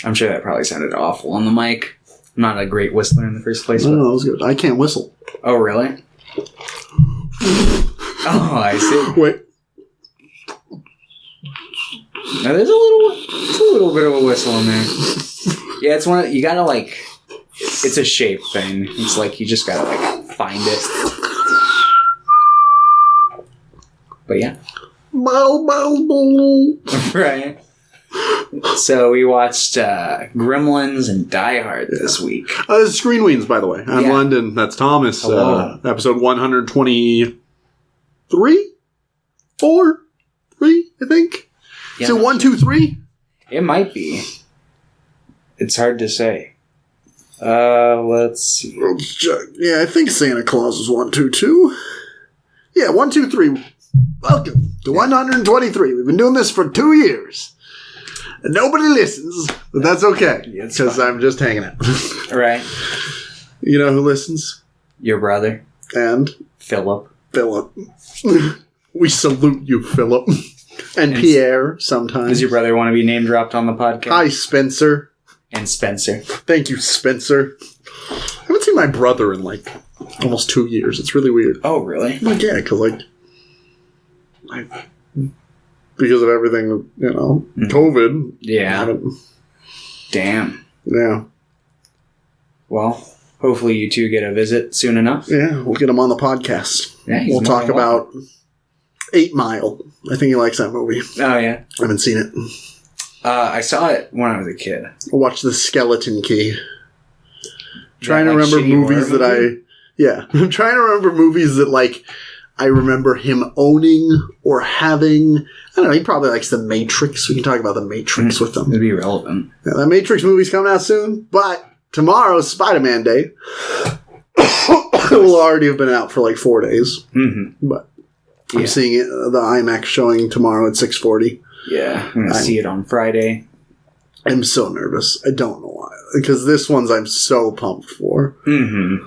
I'm sure that probably sounded awful on the mic. I'm not a great whistler in the first place. No, that was good. I can't whistle. Oh, really? Oh, I see. Wait. Now, there's a little bit of a whistle in there. Yeah, it's one. You gotta like. It's a shape thing. It's like you just gotta like find it. But yeah. Right. So we watched Gremlins and Die Hard this week. This is Weens, by the way. I'm London. That's Thomas. Episode 123? 4? 3, I think? Yeah, so 1, 2, 3? It might be. It's hard to say. Let's see. Yeah, I think Santa Claus is 1, 2, 2. Yeah, 1, 2, 3. Welcome to 123. We've been doing this for 2 years. And nobody listens, but that's okay. Because I'm just hanging out. Right. You know who listens? Your brother. And? Philip. We salute you, Philip. And Pierre, sometimes. Does your brother want to be name dropped on the podcast? Hi, Spencer. And Spencer. Thank you, Spencer. I haven't seen my brother in, like, almost 2 years. It's really weird. Oh, really? Like, yeah, because, like, because of everything, you know, COVID. Yeah. Damn. Yeah. Well, hopefully you two get a visit soon enough. Yeah, we'll get him on the podcast. Yeah, we'll talk about 8 Mile. I think he likes that movie. Oh, yeah? I haven't seen it. I saw it when I was a kid. I watched The Skeleton Key. Trying to remember movies that I'm trying to remember movies that, like, I remember him owning or having. I don't know, he probably likes The Matrix. We can talk about The Matrix with him. It'd be relevant. Yeah, the Matrix movie's coming out soon, but tomorrow's Spider-Man Day. It will already have been out for like 4 days. Mm-hmm. But I'm seeing it, the IMAX showing tomorrow at 6:40. Yeah, I'm going to see it on Friday. I'm so nervous. I don't know why. Because this one's I'm so pumped for. Mm-hmm.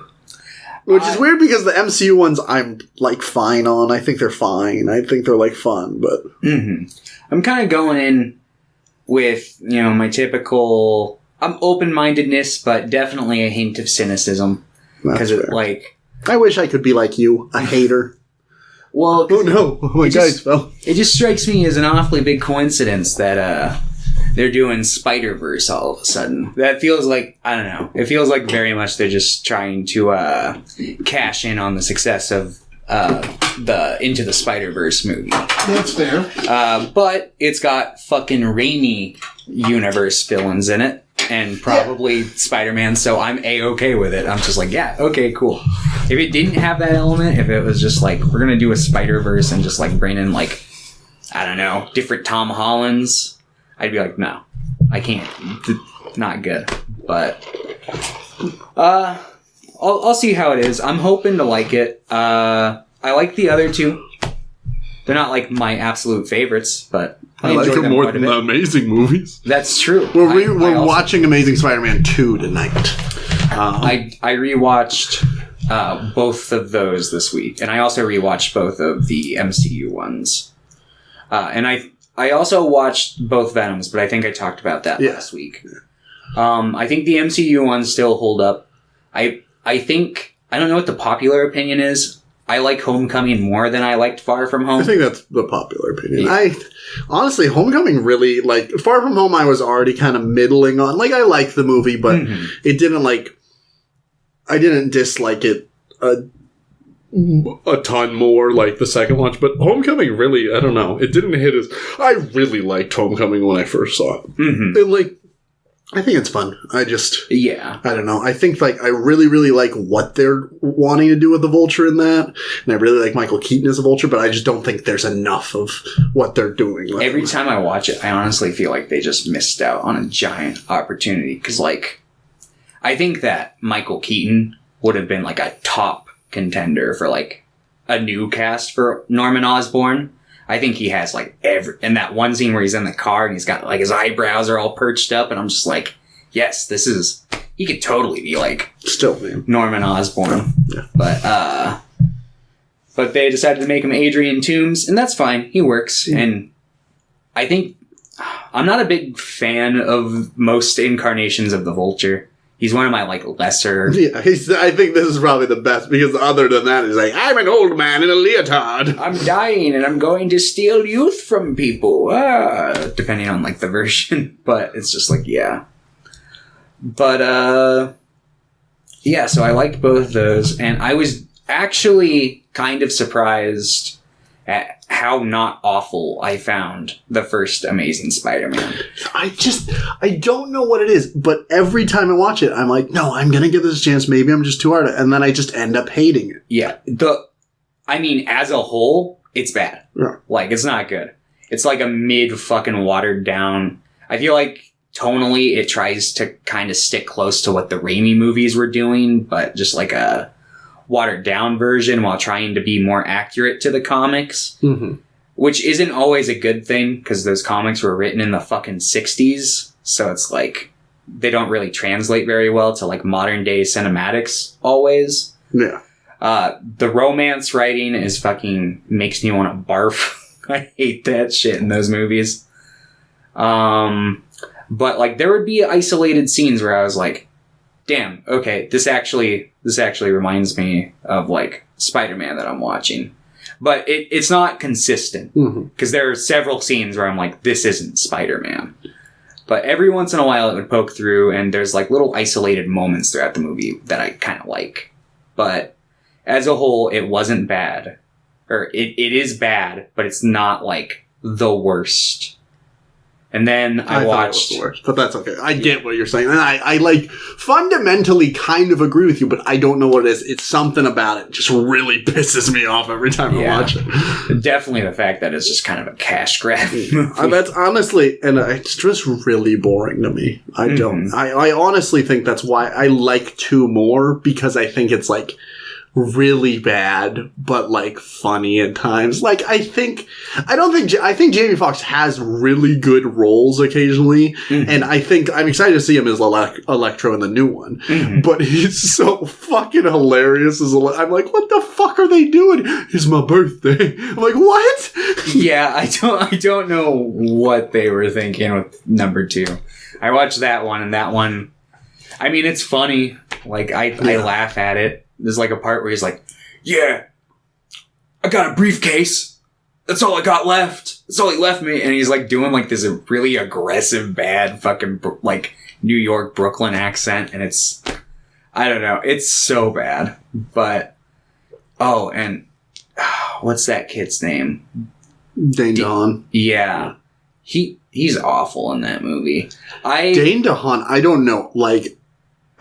Which is weird because the MCU ones I'm, like, fine on. I think they're fine. I think they're, like, fun, but... Mm-hmm. I'm kind of going in with, you know, my typical... I'm open-mindedness, but definitely a hint of cynicism. Because it, like... I wish I could be like you, a hater. Well... Oh, no. Oh, my guys fell. It just strikes me as an awfully big coincidence that, they're doing Spider-Verse all of a sudden. That feels like, I don't know, it feels like very much they're just trying to cash in on the success of the Into the Spider-Verse movie. That's fair. But it's got fucking Raimi universe villains in it, and probably Spider-Man, so I'm A-okay with it. I'm just like, yeah, okay, cool. If it didn't have that element, if it was just like, we're gonna do a Spider-Verse and just like bring in like, I don't know, different Tom Hollands... I'd be like, no, I can't. Not good. But I'll see how it is. I'm hoping to like it. I like the other two. They're not like my absolute favorites, but I like them more than the Amazing movies. That's true. We're watching Amazing Spider-Man 2 tonight. I rewatched both of those this week, and I also rewatched both of the MCU ones. And I also watched both Venoms, but I think I talked about that last week. I think the MCU ones still hold up. I think, I don't know what the popular opinion is. I like Homecoming more than I liked Far From Home. I think that's the popular opinion. Yeah. Honestly, Homecoming really, like, Far From Home I was already kind of middling on. Like, I liked the movie, but it didn't, like, I didn't dislike it a ton more like the second watch, but Homecoming really, I don't know, it didn't hit as... I really liked Homecoming when I first saw it. Mm-hmm. And, like, I think it's fun. I just... Yeah. I don't know. I think, like, I really, really like what they're wanting to do with the Vulture in that, and I really like Michael Keaton as a Vulture, but I just don't think there's enough of what they're doing. Like, every time I watch it, I honestly feel like they just missed out on a giant opportunity, because, like, I think that Michael Keaton would have been, like, a top contender for like a new cast for Norman Osborn. I think he has like and that one scene where he's in the car and he's got like his eyebrows are all perched up, and I'm just like, yes, he could totally be like still Norman Osborn. Yeah. But they decided to make him Adrian Toomes, and that's fine. He works. Yeah. And I think I'm not a big fan of most incarnations of the Vulture. He's one of my, like, lesser... Yeah, I think this is probably the best, because other than that, he's like, I'm an old man in a leotard. I'm dying, and I'm going to steal youth from people. Depending on, like, the version. But it's just like, yeah. But, yeah, so I liked both those, and I was actually kind of surprised at how not awful I found the first Amazing Spider-Man. I don't know what it is, but every time I watch it, I'm like, no, I'm going to give this a chance. Maybe I'm just too hard. And then I just end up hating it. Yeah. I mean, as a whole, it's bad. Yeah. Like, it's not good. It's like a mid-fucking watered down... I feel like tonally it tries to kind of stick close to what the Raimi movies were doing, but just like a watered down version while trying to be more accurate to the comics, which isn't always a good thing because those comics were written in the fucking 60s. So it's like they don't really translate very well to like modern day cinematics always. Yeah. The romance writing is fucking makes me want to barf. I hate that shit in those movies. But like there would be isolated scenes where I was like, damn, okay, this actually reminds me of like Spider-Man that I'm watching. But it's not consistent because there are several scenes where I'm like, this isn't Spider-Man. But every once in a while it would poke through and there's like little isolated moments throughout the movie that I kind of like. But as a whole, it wasn't bad. Or it is bad, but it's not like the worst. And then I watched... It was the worst, but that's okay. I get what you're saying. And I like fundamentally kind of agree with you, but I don't know what it is. It's something about it just really pisses me off every time I watch it. Definitely the fact that it's just kind of a cash grab movie. That's honestly... And it's just really boring to me. I don't... I honestly think that's why I like 2 more, because I think it's like... really bad, but like funny at times. Like I think Jamie Foxx has really good roles occasionally, and I think I'm excited to see him as Electro in the new one. But he's so fucking hilarious as I'm like, what the fuck are they doing? It's my birthday. I'm like, what? Yeah, I don't know what they were thinking with number 2. I watched that one, and that one, I mean, it's funny. Like I laugh at it. There's like a part where he's like, yeah, I got a briefcase. That's all I got left. That's all he left me. And he's like doing like this really aggressive, bad fucking like New York, Brooklyn accent. And it's, I don't know. It's so bad. But, oh, and what's that kid's name? Dane DeHaan. Yeah. He's awful in that movie. Dane DeHaan, I don't know. Like,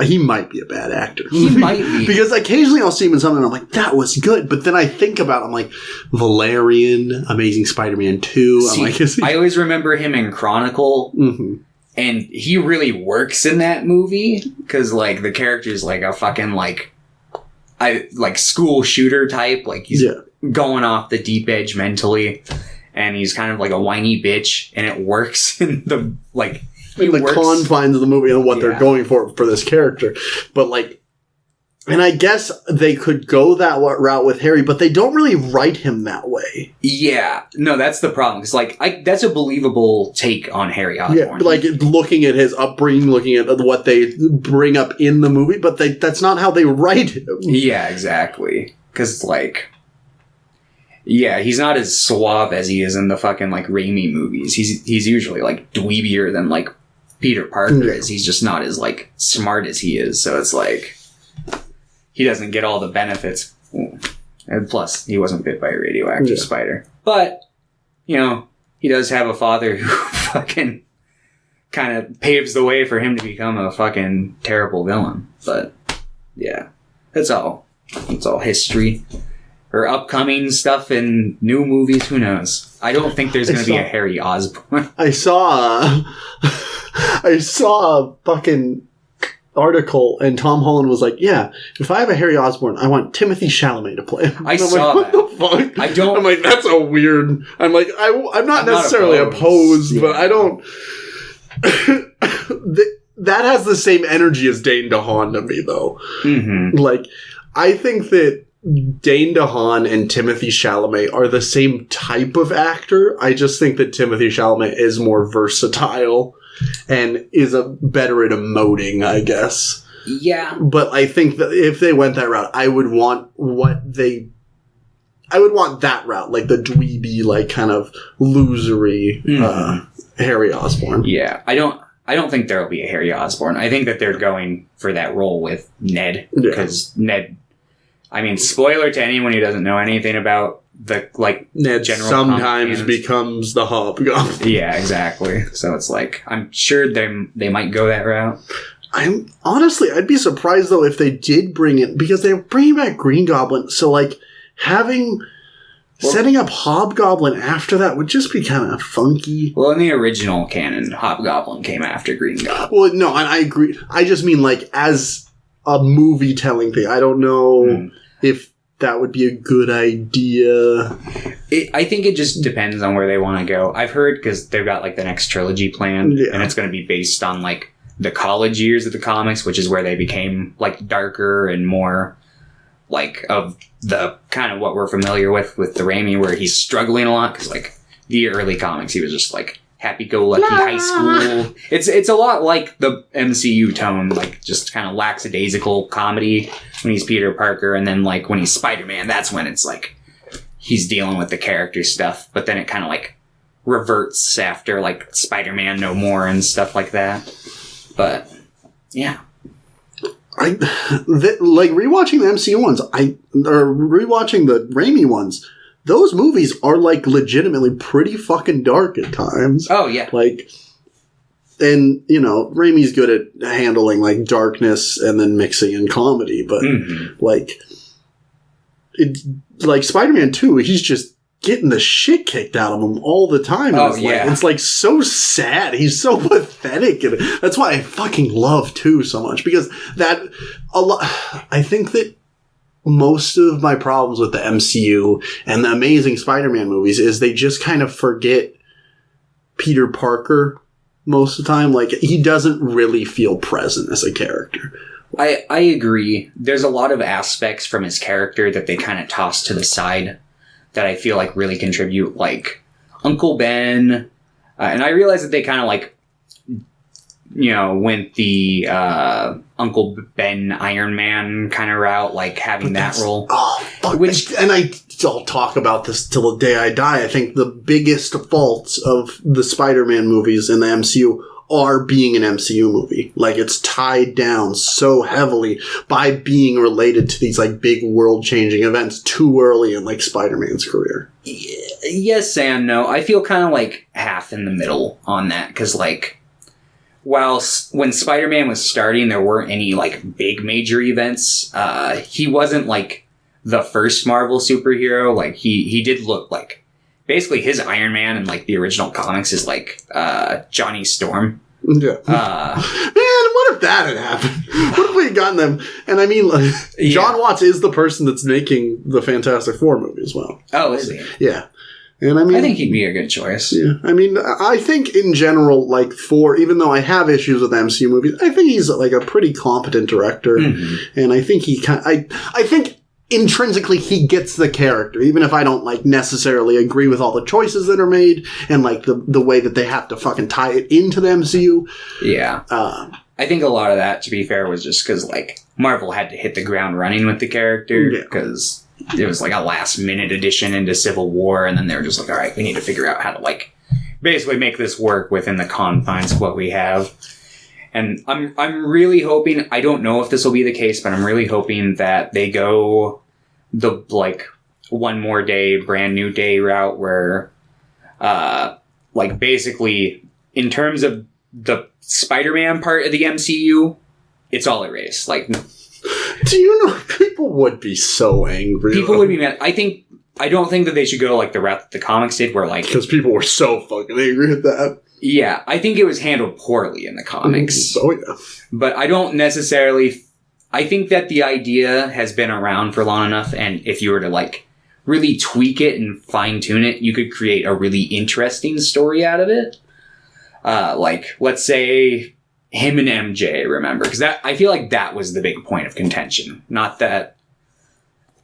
he might be a bad actor. He might be. Because occasionally I'll see him in something and I'm like, that was good. But then I think about it, I'm like, Valerian, Amazing Spider-Man 2. I'm like, I always remember him in Chronicle. And he really works in that movie. Because, like, the character's like a fucking, like school shooter type. Like, he's going off the deep edge mentally. And he's kind of like a whiny bitch. And it works in the, like... in the confines of the movie and what they're going for this character. But like, and I guess they could go that route with Harry, but they don't really write him that way. Yeah. No, that's the problem. It's like, that's a believable take on Harry Osborn. Yeah, like looking at his upbringing, looking at what they bring up in the movie, but that's not how they write him. Yeah, exactly. Because it's like... Yeah, he's not as suave as he is in the fucking, like, Raimi movies. He's usually, like, dweebier than, like, Peter Parker is. He's just not as, like, smart as he is. So it's like, he doesn't get all the benefits. And plus, he wasn't bit by a radioactive spider. But, you know, he does have a father who fucking kind of paves the way for him to become a fucking terrible villain. But, yeah, it's all history. Or upcoming stuff in new movies, who knows? I don't think there's going to be a Harry Osborn. I saw a fucking article, and Tom Holland was like, yeah, if I have a Harry Osborn, I want Timothée Chalamet to play him. I saw like, what the fuck? I'm like, that's a weird... I'm like, I'm not necessarily opposed, but I don't... that has the same energy as Dane DeHaan to me, though. Like, I think that Dane DeHaan and Timothée Chalamet are the same type of actor. I just think that Timothée Chalamet is more versatile and is better at emoting, I guess. Yeah. But I think that if they went that route, I would want that route, like the dweeby, like kind of losery Harry Osborn. Yeah. I don't think there'll be a Harry Osborn. I think that they're going for that role with Ned. Because Ned, I mean, spoiler to anyone who doesn't know anything about the, like, Ned general sometimes becomes the Hobgoblin. Yeah, exactly. So it's like, I'm sure they might go that route. I'd be surprised, though, if they did bring it, because they're bringing back Green Goblin, so, like, setting up Hobgoblin after that would just be kind of funky. Well, in the original canon, Hobgoblin came after Green Goblin. Well, no, and I agree. I just mean, like, as a movie-telling thing. I don't know if that would be a good idea. I think it just depends on where they want to go. I've heard, because they've got, like, the next trilogy planned, and it's going to be based on, like, the college years of the comics, which is where they became, like, darker and more, like, of the kind of what we're familiar with the Raimi, where he's struggling a lot, because, like, the early comics, he was just, like, happy-go-lucky high school. It's a lot like the MCU tone, like, just kind of lackadaisical comedy when he's Peter Parker, and then, like, when he's Spider-Man, that's when it's, like, he's dealing with the character stuff, but then it kind of, like, reverts after, like, Spider-Man No More and stuff like that. But, yeah. Rewatching the MCU ones, rewatching the Raimi ones, those movies are, like, legitimately pretty fucking dark at times. Oh, yeah. Like, and, you know, Raimi's good at handling, like, darkness and then mixing in comedy, but, like, Spider-Man 2, he's just getting the shit kicked out of him all the time. It's, like, so sad. He's so pathetic. And that's why I fucking love 2 so much, because I think that most of my problems with the MCU and the Amazing Spider-Man movies is they just kind of forget Peter Parker most of the time. Like, he doesn't really feel present as a character. I agree. There's a lot of aspects from his character that they kind of toss to the side that I feel like really contribute, like Uncle Ben. And I realize that they kind of, like, you know, went the Uncle Ben Iron Man kind of route, like having that role. Oh, fuck. I'll talk about this till the day I die. I think the biggest faults of the Spider-Man movies in the MCU are being an MCU movie. Like, it's tied down so heavily by being related to these, like, big world-changing events too early in, like, Spider-Man's career. Yes and no. I feel kind of, like, half in the middle on that, because, like, when Spider-Man was starting, there weren't any, like, big major events. He wasn't, like, the first Marvel superhero. Like, he did look like, basically his Iron Man in, like, the original comics is, like, Johnny Storm. Yeah. Man, what if that had happened? What if we had gotten them? And I mean, like, John Watts is the person that's making the Fantastic Four movie as well. Oh, is he? Yeah. And I mean, I think he'd be a good choice. Yeah. I mean, I think in general, like, even though I have issues with MCU movies, I think he's, like, a pretty competent director. Mm-hmm. And I think I think intrinsically he gets the character, even if I don't, like, necessarily agree with all the choices that are made and, like, the way that they have to fucking tie it into the MCU. Yeah. I think a lot of that, to be fair, was just because, like, Marvel had to hit the ground running with the character, because it was, like, a last-minute addition into Civil War, and then they were just like, all right, we need to figure out how to, like, basically make this work within the confines of what we have. And I'm really hoping, I don't know if this will be the case, but I'm really hoping that they go the, like, one more day, brand new day route where, like, basically, in terms of the Spider-Man part of the MCU, it's all erased. Like, do you know, people would be so angry. People would be mad. I don't think that they should go, like, the route that the comics did, where, like, because people were so fucking angry at that. Yeah, I think it was handled poorly in the comics. Oh, yeah. But I don't necessarily... I think that the idea has been around for long enough, and if you were to, like, really tweak it and fine-tune it, you could create a really interesting story out of it. Like, let's say him and MJ, remember? Because I feel like that was the big point of contention. Not that...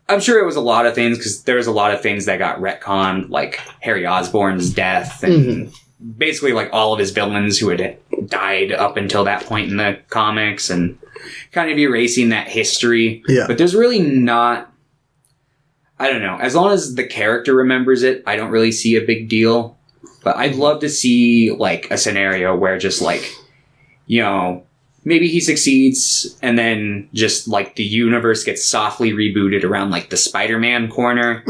I'm sure it was a lot of things, because there was a lot of things that got retconned, like Harry Osborn's death, and basically like all of his villains who had died up until that point in the comics, and kind of erasing that history. Yeah. But there's really not... I don't know. As long as the character remembers it, I don't really see a big deal. But I'd love to see, like, a scenario where just, like, you know... Maybe he succeeds, and then just, like, the universe gets softly rebooted around, like, the Spider-Man corner,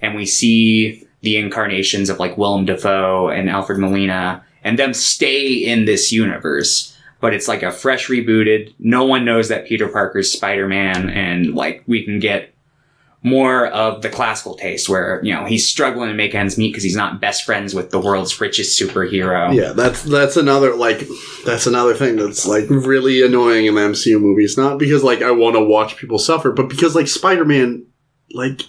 and we see the incarnations of, like, Willem Dafoe and Alfred Molina, and them stay in this universe. But it's, like, a fresh rebooted, no one knows that Peter Parker's Spider-Man, and, like, we can get more of the classical taste where, you know, he's struggling to make ends meet because he's not best friends with the world's richest superhero. Yeah, that's another thing that's, like, really annoying in the MCU movies. Not because, like, I want to watch people suffer, but because, like, Spider-Man, like,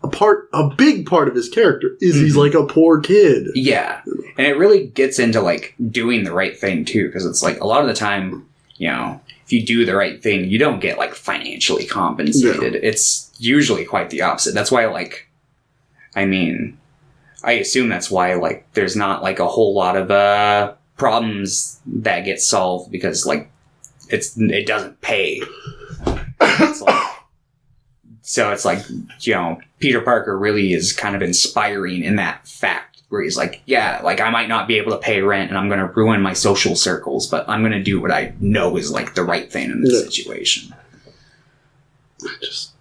a big part of his character is he's, like, a poor kid. Yeah. And it really gets into, like, doing the right thing, too, because it's, like, a lot of the time, you know, if you do the right thing, you don't get, like, financially compensated. Yeah. It's usually quite the opposite. That's why, like, I mean, I assume that's why, like, there's not, like, a whole lot of problems that get solved because, like, it doesn't pay. It's like, so it's like, you know, Peter Parker really is kind of inspiring in that fact. Where he's like, yeah, like, I might not be able to pay rent and I'm going to ruin my social circles, but I'm going to do what I know is, like, the right thing in this situation. Just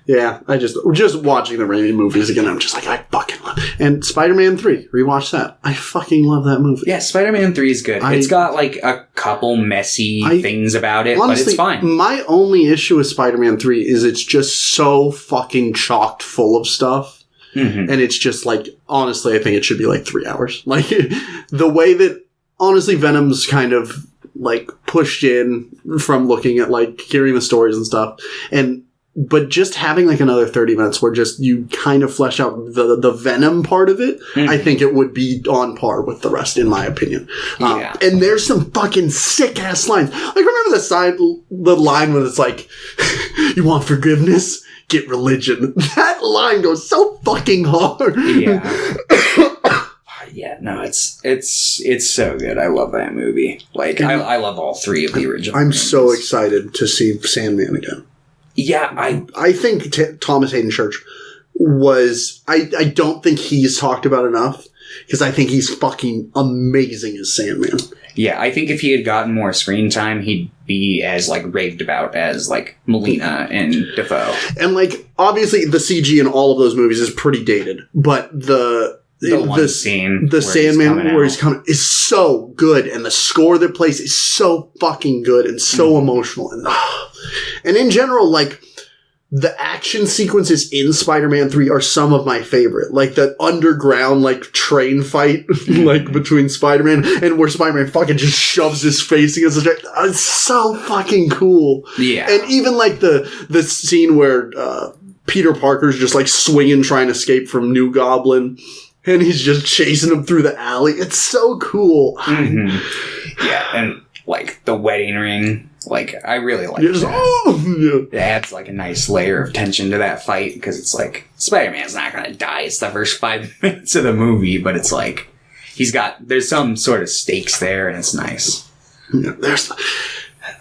watching the Raimi movies again, I'm just like, I fucking love it. And Spider-Man 3, rewatch that. I fucking love that movie. Yeah, Spider-Man 3 is good. It's got, like, a couple messy things about it, honestly, but it's fine. My only issue with Spider-Man 3 is it's just so fucking chocked full of stuff. And it's just, like, honestly, I think it should be, like, 3 hours. Like, the way that, honestly, Venom's kind of, like, pushed in from looking at, like, hearing the stories and stuff. But just having, like, another 30 minutes where just you kind of flesh out the Venom part of it, I think it would be on par with the rest, in my opinion. Yeah. And there's some fucking sick-ass lines. Like, remember the line when it's like, you want forgiveness? Get religion. That line goes so fucking hard. Yeah. Yeah, no, it's so good. I love that movie. Like, I love all three of the original. I'm so excited to see Sandman again. Yeah, I think Thomas Hayden Church was... I don't think he's talked about enough, because I think he's fucking amazing as Sandman. Yeah, I think if he had gotten more screen time, he'd be as, like, raved about as, like, Molina and Dafoe. And, like, obviously the CG in all of those movies is pretty dated, but the scene, the Sandman where he's coming is so good, and the score that plays is so fucking good and so emotional, and in general, like, the action sequences in Spider-Man 3 are some of my favorite. Like, the underground, like, train fight, like, between Spider-Man and where Spider-Man fucking just shoves his face against the train. It's so fucking cool. Yeah. And even, like, the scene where Peter Parker's just, like, swinging, trying to escape from New Goblin, and he's just chasing him through the alley. It's so cool. Yeah, and, like, the wedding ring... Like, I really like that. It adds, like, a nice layer of tension to that fight, because it's like, Spider-Man's not gonna die. It's the first 5 minutes of the movie, but it's like, there's some sort of stakes there, and it's nice. Yeah,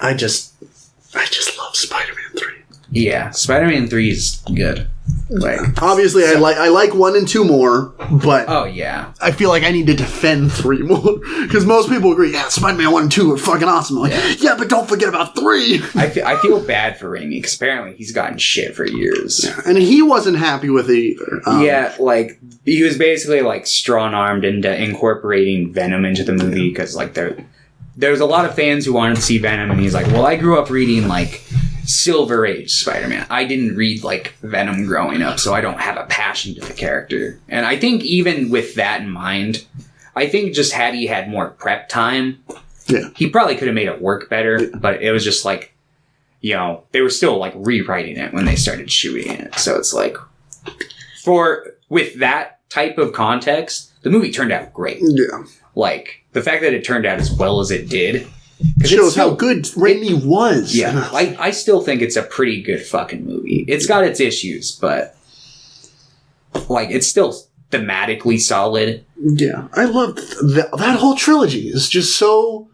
I just love Spider-Man 3. Yeah, Spider-Man 3 is good. Like, obviously, I like 1 and 2 more, but oh yeah, I feel like I need to defend 3 more, because most people agree, yeah, Spider-Man 1 and 2 are fucking awesome. I'm like, yeah, but don't forget about 3. I feel bad for Raimi, because apparently he's gotten shit for years, and he wasn't happy with it either. Yeah, like, he was basically, like, strong-armed into incorporating Venom into the movie, because, like, there's a lot of fans who wanted to see Venom, and he's like, well, I grew up reading, like, Silver Age Spider-Man. I didn't read, like, Venom growing up, so I don't have a passion to the character. And I think even with that in mind, I think just had he had more prep time, he probably could have made it work better, but it was just like, you know, they were still, like, rewriting it when they started shooting it. So it's like, with that type of context, the movie turned out great. Yeah. Like, the fact that it turned out as well as it did It shows how good Raimi was. Yeah, I still think it's a pretty good fucking movie. It's got its issues, but like it's still thematically solid. Yeah, I love that whole trilogy. Is just so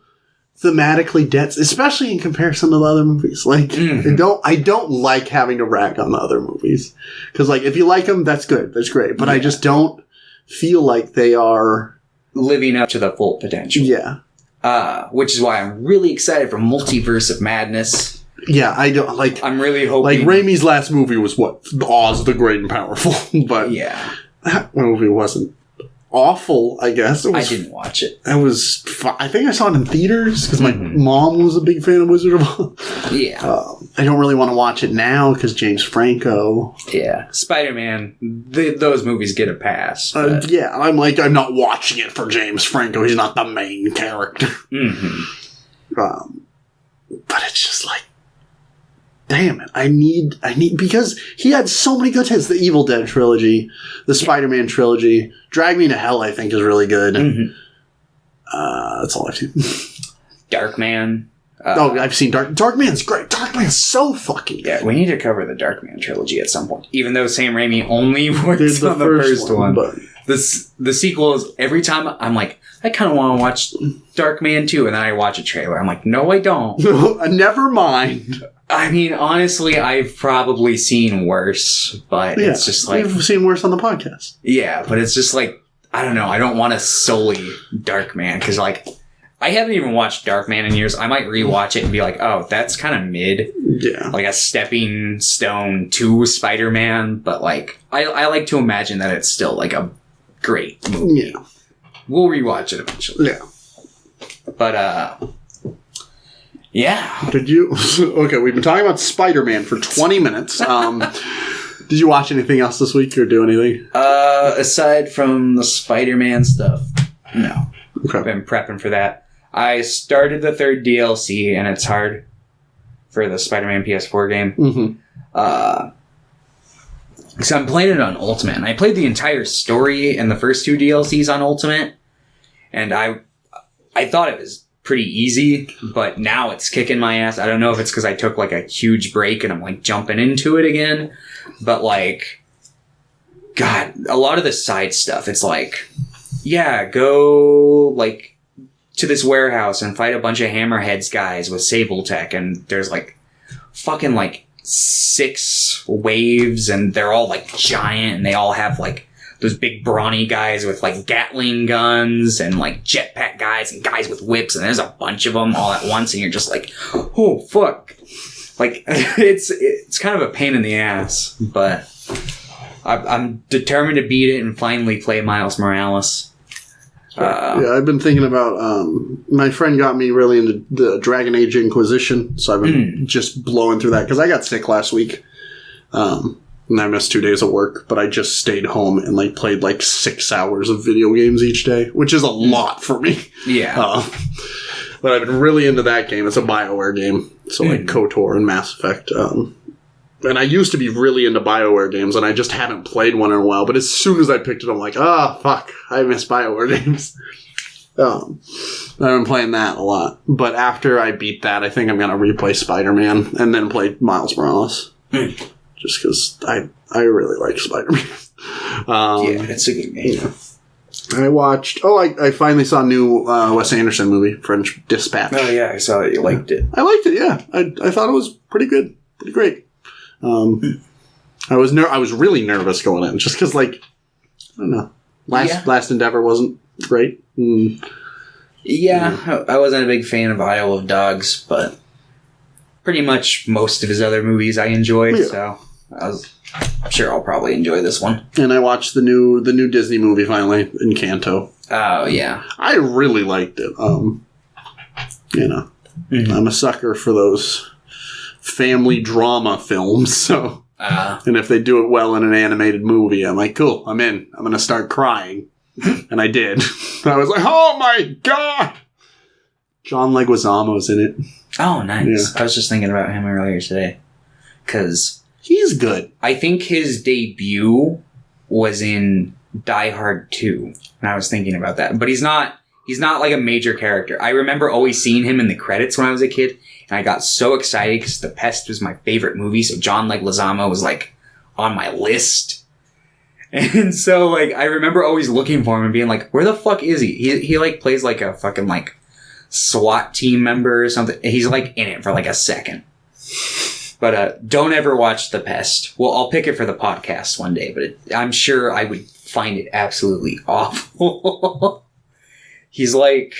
thematically dense, especially in comparison to the other movies. Like, I don't like having to rag on the other movies because, like, if you like them, that's good, that's great. But I just don't feel like they are living up to the full potential. Yeah. Which is why I'm really excited for Multiverse of Madness. Yeah, I don't like. I'm really hoping. Like Raimi's last movie was what? Oz the Great and Powerful, but yeah, that movie wasn't awful. I guess I didn't watch it. It was. I think I saw it in theaters because my mom was a big fan of Wizard of Oz. Yeah, I don't really want to watch it now because James Franco. Yeah, Spider-Man. Those movies get a pass. Yeah, I'm not watching it for James Franco. He's not the main character. But it's just like, damn it! I need because he had so many good hits. The Evil Dead trilogy, the Spider-Man trilogy, Drag Me to Hell. I think is really good. That's all I've seen. Darkman. I've seen Darkman's great. Darkman's so fucking good. Yeah, we need to cover the Darkman trilogy at some point. Even though Sam Raimi only works on the first one. But the sequel is every time I'm like, I kind of want to watch Darkman 2, and then I watch a trailer. I'm like, no, I don't. Never mind. I mean, honestly, I've probably seen worse, but it's just like... We've seen worse on the podcast. Yeah, but it's just like, I don't know, I don't want to sully Darkman, because like, I haven't even watched Darkman in years. I might rewatch it and be like, oh, that's kind of mid. Yeah. Like a stepping stone to Spider-Man, but like, I like to imagine that it's still like a great movie. Yeah. We'll rewatch it eventually. Yeah. But, yeah. Did you... Okay, we've been talking about Spider-Man for 20 minutes. Did you watch anything else this week or do anything? Aside from the Spider-Man stuff, no. Okay. I've been prepping for that. I started the third DLC, and it's hard for the Spider-Man PS4 game. So I'm playing it on Ultimate, and I played the entire story and the first two DLCs on Ultimate, and I thought it was pretty easy, but now it's kicking my ass. I don't know if it's because I took like a huge break and I'm like jumping into it again, but like, God, a lot of the side stuff, it's like, yeah, go like to this warehouse and fight a bunch of Hammerheads guys with Sable Tech, and there's like fucking like 6 waves, and they're all like giant, and they all have like those big brawny guys with like Gatling guns and like jetpack guys and guys with whips, and there's a bunch of them all at once, and you're just like, oh fuck. Like it's kind of a pain in the ass, but I'm determined to beat it and finally play Miles Morales. Yeah, I've been thinking about... my friend got me really into the Dragon Age Inquisition, so I've been just blowing through that, because I got sick last week, and I missed 2 days of work, but I just stayed home and like played like 6 hours of video games each day, which is a lot for me. Yeah. But I've been really into that game. It's a BioWare game, so like KOTOR and Mass Effect. And I used to be really into BioWare games, and I just haven't played one in a while. But as soon as I picked it, I'm like, fuck, I miss BioWare games. I've been playing that a lot. But after I beat that, I think I'm going to replay Spider-Man and then play Miles Morales. Just because I really like Spider-Man. Yeah, it's a good game. Yeah. I watched... I finally saw a new Wes Anderson movie, French Dispatch. Oh, yeah, I saw that you liked it. I liked it, yeah. I thought it was pretty good. Pretty great. I was really nervous going in, just because, like, I don't know. Last Endeavor wasn't great. Yeah, I wasn't a big fan of Isle of Dogs, but pretty much most of his other movies I enjoyed, so I'm sure I'll probably enjoy this one. And I watched the new Disney movie finally, Encanto. Oh, yeah. I really liked it. I'm a sucker for those family drama films, so... and if they do it well in an animated movie, I'm like, cool, I'm in. I'm going to start crying. And I did. I was like, oh my god! John Leguizamo's in it. Oh, nice. Yeah. I was just thinking about him earlier today. Because... he's good. I think his debut was in Die Hard 2. And I was thinking about that. But he's not He's not like a major character. I remember always seeing him in the credits when I was a kid, and I got so excited because The Pest was my favorite movie, so John Leguizamo was like on my list. And so like I remember always looking for him and being like, where the fuck is he? He like plays like a fucking like SWAT team member or something. He's like in it for like a second. But don't ever watch The Pest. Well, I'll pick it for the podcast one day, but I'm sure I would find it absolutely awful. He's like,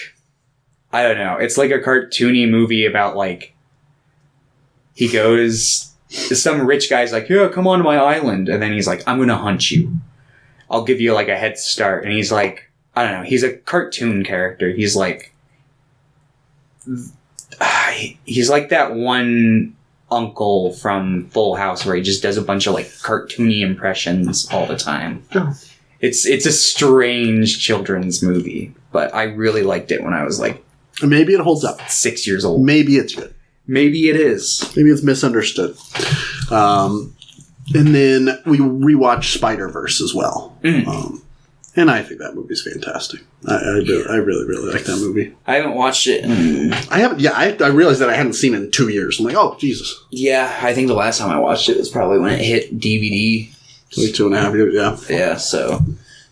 I don't know. It's like a cartoony movie about like, he goes, some rich guy's like, yeah, come on to my island. And then he's like, I'm going to hunt you. I'll give you like a head start. And he's like, I don't know. He's a cartoon character. He's like that one uncle from Full House where he just does a bunch of like cartoony impressions all the time. Oh. It's a strange children's movie, but I really liked it when I was like, maybe it holds up. 6 years old. Maybe it's good. Maybe it is. Maybe it's misunderstood. And then we rewatched Spider-Verse as well. And I think that movie's fantastic. I really like that movie. I haven't watched it. I haven't. Yeah, I realized that I hadn't seen it in 2 years. I'm like, oh, Jesus. Yeah, I think the last time I watched it was probably when it hit DVD. Like 2.5 years, yeah. Yeah, so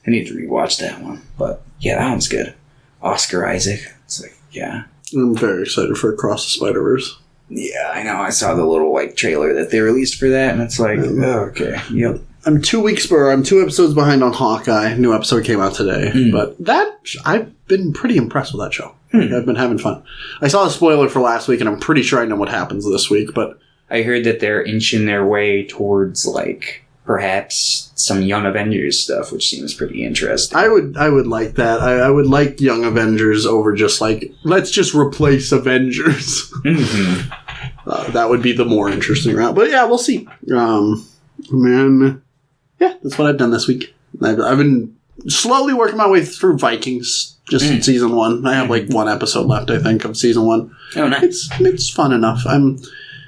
I need to rewatch that one. But yeah, that one's good. Oscar Isaac. It's like, yeah. I'm very excited for Across the Spider-Verse. Yeah, I know. I saw the little like trailer that they released for that, and it's like, oh, okay, yep. I'm 2 episodes behind on Hawkeye. New episode came out today, but I've been pretty impressed with that show. I've been having fun. I saw a spoiler for last week, and I'm pretty sure I know what happens this week. But I heard that they're inching their way towards like perhaps some Young Avengers stuff, which seems pretty interesting. I would like that. I would like Young Avengers over just like, let's just replace Avengers. That would be the more interesting route. But yeah, we'll see. Man, yeah, that's what I've done this week. I've been slowly working my way through Vikings, just season 1. I have like 1 episode left, I think, of season 1. Oh, nice. It's fun enough. I'm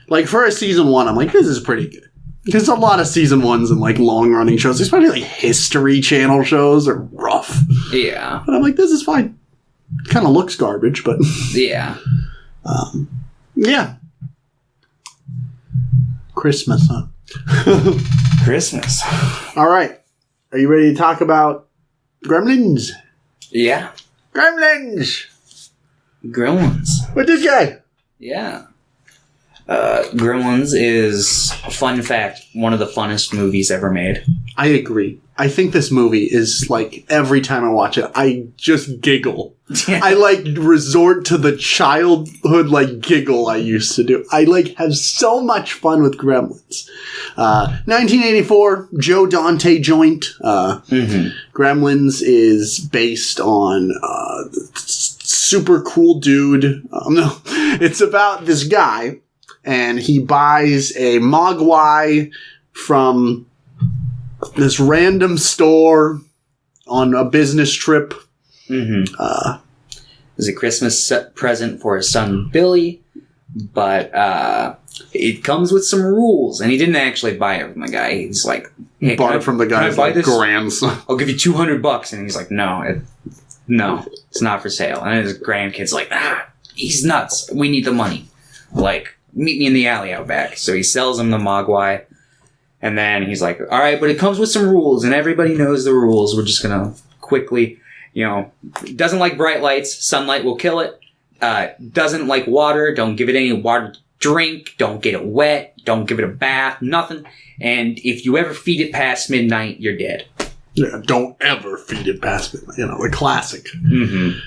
like, for a season 1, I'm like, this is pretty good. Because a lot of season 1s and like long running shows, especially like History Channel shows, are rough. Yeah. But I'm like, this is fine. Kind of looks garbage, but yeah. Yeah. Christmas, huh? Christmas. All right. Are you ready to talk about Gremlins? Yeah. Gremlins. What this guy? Yeah. Gremlins is, fun fact, one of the funnest movies ever made. I agree. I think this movie is, like, every time I watch it, I just giggle. Yeah. I, like, resort to the childhood, like, giggle I used to do. I, like, have so much fun with Gremlins. 1984, Joe Dante joint. Gremlins is based on super cool dude. No, it's about this guy, and he buys a Mogwai from this random store on a business trip. It was a Christmas present for his son Billy, but it comes with some rules, and he didn't actually buy it from the guy. He's like, hey, bought it from the guy's like grandson. I'll give you $200, and he's like, no, it's not for sale. And his grandkid's like, he's nuts. We need the money. Like, meet me in the alley out back. So he sells him the Mogwai. And then he's like, all right, but it comes with some rules, and everybody knows the rules. We're just going to quickly, doesn't like bright lights. Sunlight will kill it. Doesn't like water. Don't give it any water to drink. Don't get it wet. Don't give it a bath. Nothing. And if you ever feed it past midnight, you're dead. Yeah, don't ever feed it past midnight. The classic.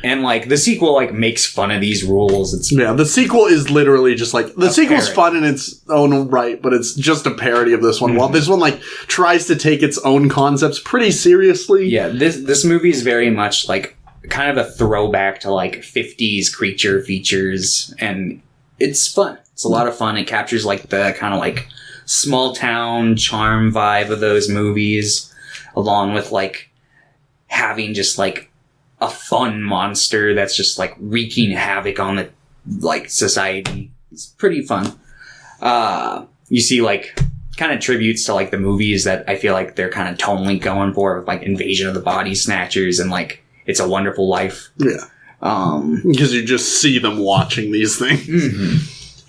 And, like, the sequel, like, makes fun of these rules. The sequel is literally just, like... The sequel's fun in its own right, but it's just a parody of this one. While this one, like, tries to take its own concepts pretty seriously. Yeah, this movie is very much, like, kind of a throwback to, like, 50s creature features. And it's fun. It's a lot of fun. It captures, like, the kind of, like, small-town charm vibe of those movies, along with, like, having just, like, a fun monster that's just, like, wreaking havoc on the, like, society. It's pretty fun. You see, like, kind of tributes to, like, the movies that I feel like they're kind of tonally going for, like, Invasion of the Body Snatchers and, like, It's a Wonderful Life. Yeah. Because you just see them watching these things.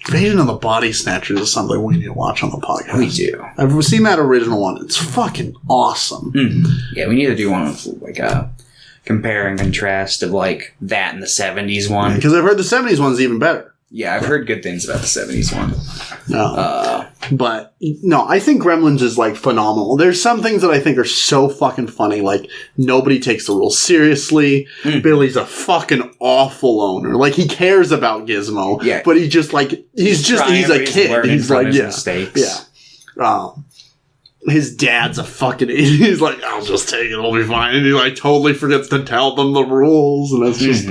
Invasion of the Body Snatchers is something we need to watch on the podcast. We do. I've seen that original one. It's fucking awesome. Yeah, we need to do one with like a compare and contrast of like that and the 70s one. Because I've heard the 70s one's even better. Yeah, I've heard good things about the 70s one. But, no, I think Gremlins is, like, phenomenal. There's some things that I think are so fucking funny. Like, nobody takes the rules seriously. Billy's a fucking awful owner. Like, he cares about Gizmo. Yeah. But he just, like, he's a kid. He's like, mistakes. Yeah. His dad's a fucking idiot. He's like, I'll just take it. It'll be fine. And he, like, totally forgets to tell them the rules. And it's just...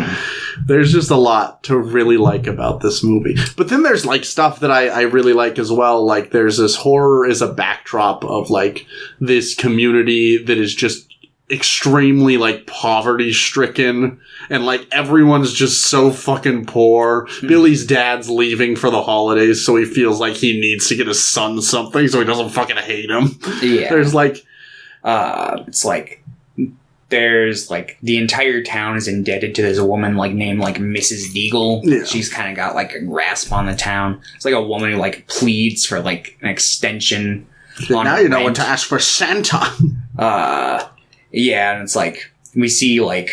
There's just a lot to really like about this movie. But then there's, like, stuff that I really like as well. Like, there's this horror as a backdrop of, like, this community that is just extremely, like, poverty-stricken. And, like, everyone's just so fucking poor. Billy's dad's leaving for the holidays, so he feels like he needs to get his son something so he doesn't fucking hate him. Yeah. There's, like... it's like... There's, like, the entire town is indebted to this woman, like, named, like, Mrs. Deagle. Yeah. She's kind of got, like, a grasp on the town. It's like a woman who, like, pleads for, like, an extension. Now you know what to ask for Santa. Yeah, and it's like, we see, like,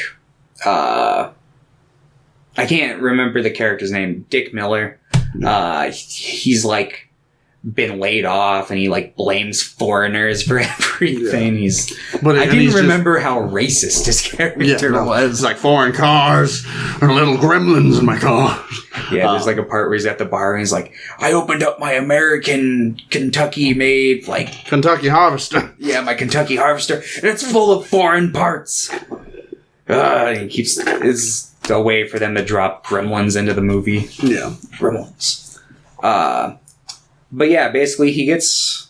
I can't remember the character's name. Dick Miller. He's, like, been laid off, and he, like, blames foreigners for everything. Yeah. I didn't remember how racist his character was. It's like, foreign cars or little gremlins in my car. Yeah, there's, like, a part where he's at the bar, and he's like, I opened up my American Kentucky-made, like... Kentucky Harvester. Yeah, my Kentucky Harvester, and it's full of foreign parts. And he keeps... It's a way for them to drop Gremlins into the movie. Yeah. Gremlins. But yeah, basically he gets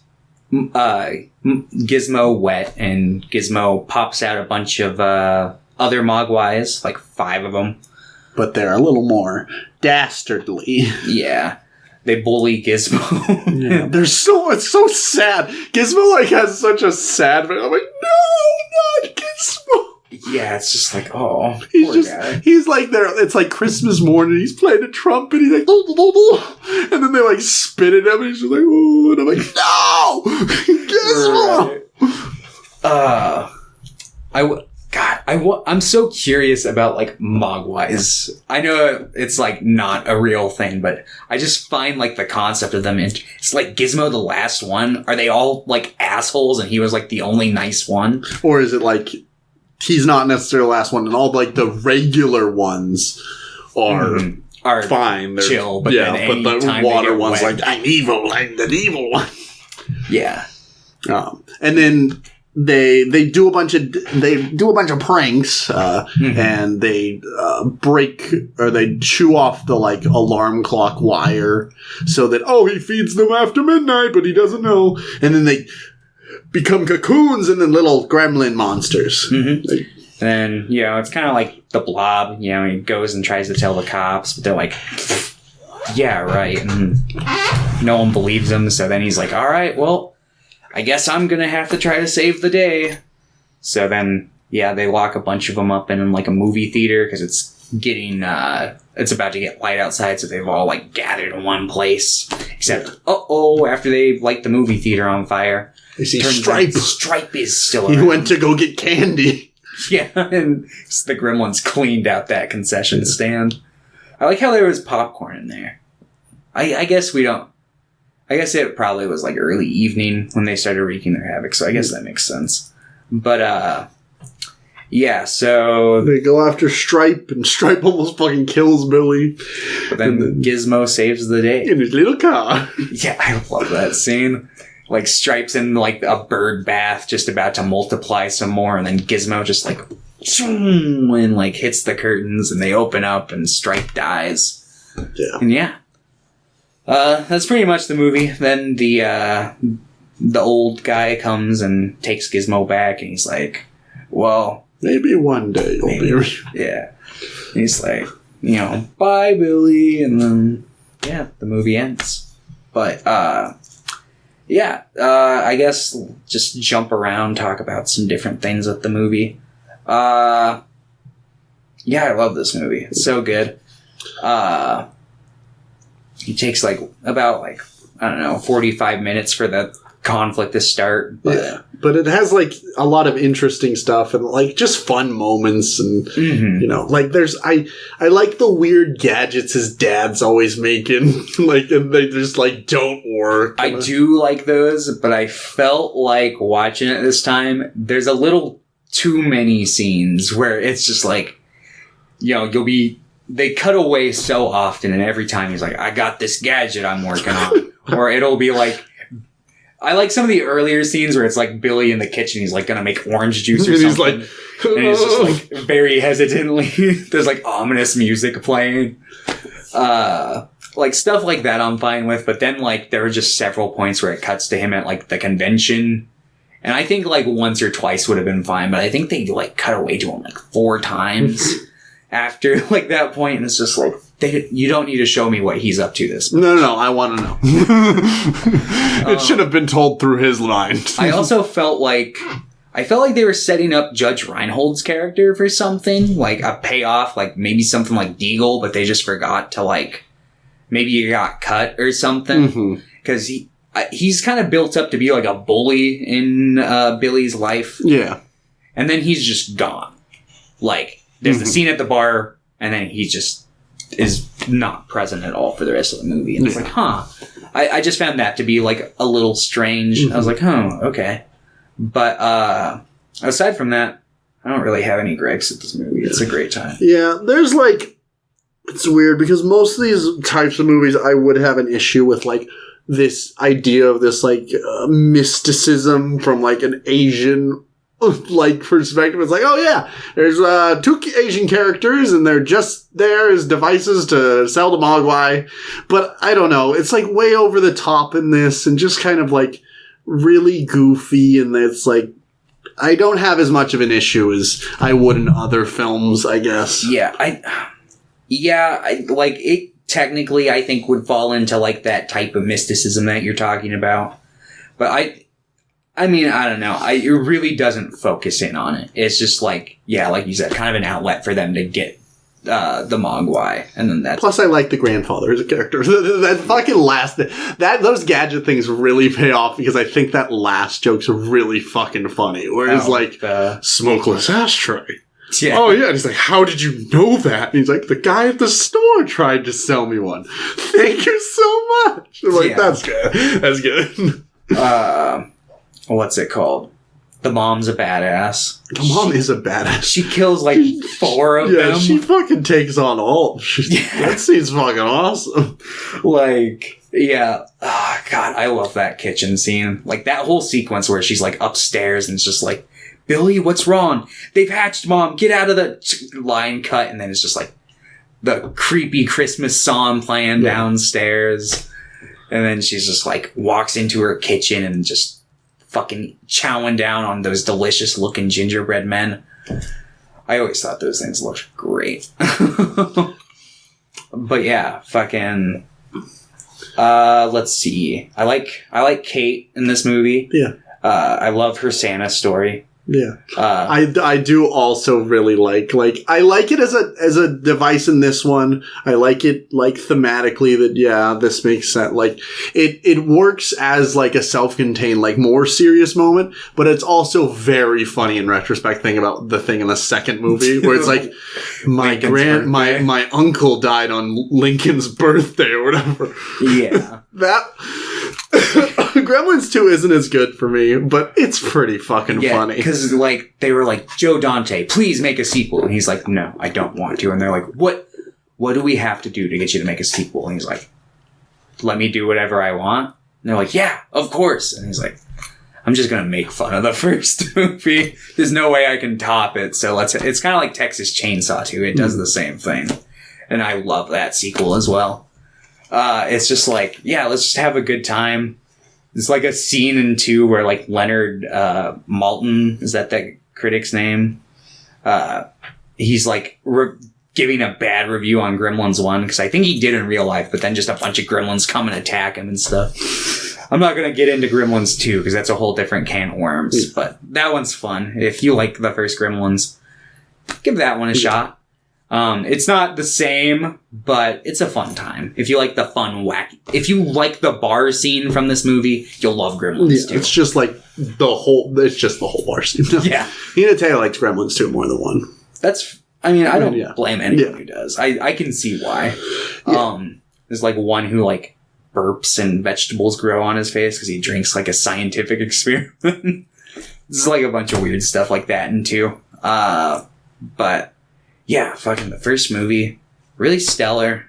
Gizmo wet, and Gizmo pops out a bunch of other Mogwais, like 5 of them. But they're a little more dastardly. Yeah. They bully Gizmo. Yeah. It's so sad. Gizmo, like, has such a sad... I'm like, no, not Gizmo. Yeah, it's just like, oh, poor guy. He's like there. It's like Christmas morning. He's playing a trumpet. He's like, blah, blah, blah, blah. And then they like spit at him, and he's just like, oh, and I'm like, no, Gizmo. I'm so curious about like Mogwais. I know it's like not a real thing, but I just find like the concept of them. It's like Gizmo, the last one. Are they all like assholes, and he was like the only nice one, or is it like? He's not necessarily the last one, and all like the regular ones are fine. They're chill, but then but the water one's like, I'm evil, I'm the evil one. Yeah. And then they do a bunch of pranks, and they break or they chew off the like alarm clock wire so that he feeds them after midnight, but he doesn't know, and then they become cocoons and then little gremlin monsters. And, it's kind of like the Blob. He goes and tries to tell the cops, but they're like, yeah, right. And no one believes him, so then he's like, all right, well, I guess I'm going to have to try to save the day. So then, they lock a bunch of them up in like a movie theater because it's getting, it's about to get light outside, so they've all like gathered in one place. Except, after they light the movie theater on fire, you see Stripe. Stripe is still around. He went to go get candy. Yeah, and the Gremlins cleaned out that concession stand. I like how there was popcorn in there. I guess we don't... I guess it probably was like early evening when they started wreaking their havoc, so I guess that makes sense. But, so... They go after Stripe, and Stripe almost fucking kills Billy. But then Gizmo saves the day. In his little car. Yeah, I love that scene. Like, Stripe's in, like, a bird bath, just about to multiply some more, and then Gizmo just, like, and, like, hits the curtains, and they open up, and Stripe dies. Yeah. And, that's pretty much the movie. Then the old guy comes and takes Gizmo back, and he's like, well... Maybe one day you'll be... Yeah. And he's like, bye, Billy, and then, the movie ends. But, I guess just jump around, talk about some different things with the movie. Yeah, I love this movie. It's so good. It takes about 45 minutes for the conflict to start. But yeah, but it has a lot of interesting stuff and just fun moments and there's I like the weird gadgets his dad's always making and they just don't work. I do like those, but I felt like watching it this time, there's a little too many scenes where it's just they cut away so often, and every time he's like, I got this gadget I'm working on. Or it'll be I like some of the earlier scenes where it's Billy in the kitchen, he's gonna make orange juice or something. And he's just very hesitantly, there's ominous music playing. Stuff like that I'm fine with, but then there are just several points where it cuts to him at the convention. And I think once or twice would have been fine, but I think they cut away to him 4 times. After that point, and it's just you don't need to show me what he's up to this much. No, I want to know. It should have been told through his line. I also felt like they were setting up Judge Reinhold's character for something, a payoff, maybe something like Deagle, but they just forgot to maybe he got cut or something. Because he's kind of built up to be a bully in Billy's life. Yeah. And then he's just gone. There's the scene at the bar, and then he just is not present at all for the rest of the movie. And it's I just found that to be a little strange. I was okay. But aside from that, I don't really have any gripes at this movie. It's a great time. Yeah, there's it's weird because most of these types of movies I would have an issue with this idea of this mysticism from an Asian perspective. It's oh yeah, there's 2 Asian characters and they're just there as devices to sell the Mogwai. But I don't know, it's way over the top in this and just kind of really goofy, and it's I don't have as much of an issue as I would in other films, I guess. Yeah, it technically I think would fall into that type of mysticism that you're talking about. But I mean, I don't know. It really doesn't focus in on it. It's just like you said, kind of an outlet for them to get the Mogwai, and then that's. Plus, I like the grandfather as a character. That fucking last those gadget things really pay off because I think that last joke's really fucking funny. Where it's smokeless ashtray. Yeah. Oh yeah, and he's how did you know that? And he's the guy at the store tried to sell me one. Thank you so much. I'm that's good. That's good. What's it called? The mom's a badass. The mom is a badass. She kills 4 of them. Yeah, she fucking takes on all. That scene's fucking awesome. Yeah. Oh, God, I love that kitchen scene. That whole sequence where she's upstairs and it's just Billy, what's wrong? They've hatched Mom. Get out of the line cut. And then it's just the creepy Christmas song playing downstairs. And then she's just walks into her kitchen and just fucking chowing down on those delicious looking gingerbread men. I always thought those things looked great. But yeah, fucking let's see. I like Kate in this movie. Yeah. I love her Santa story. Yeah. I do also really I like it as a device in this one. I like it thematically that this makes sense. It works as a self-contained more serious moment, but it's also very funny in retrospect. Thing about the thing in the second movie where it's my uncle died on Lincoln's birthday or whatever. Yeah. That Gremlins 2 isn't as good for me, but it's pretty fucking funny. Because, they were Joe Dante, please make a sequel. And he's no, I don't want to. And they're what do we have to do to get you to make a sequel? And he's let me do whatever I want. And they're yeah, of course. And he's I'm just going to make fun of the first movie. There's no way I can top it. So it's kind of like Texas Chainsaw 2. It does the same thing. And I love that sequel as well. It's just let's just have a good time. It's a scene in 2 where Leonard Maltin, is that critic's name? He's giving a bad review on Gremlins 1 because I think he did in real life, but then just a bunch of gremlins come and attack him and stuff. I'm not going to get into Gremlins 2 because that's a whole different can of worms, but that one's fun. If you like the first Gremlins, give that one a shot. It's not the same, but it's a fun time. If you like the fun, wacky... If you like the bar scene from this movie, you'll love Gremlins, too. It's just like the whole... It's just the whole bar scene. Yeah. Hinata likes Gremlins, too, more than one. That's... I mean, I don't blame anyone who does. I can see why. Yeah. There's, like, one who, like, burps and vegetables grow on his face because he drinks, like, a scientific experiment. There's, like, a bunch of weird stuff like that in two. But, yeah, fucking the first movie, really stellar.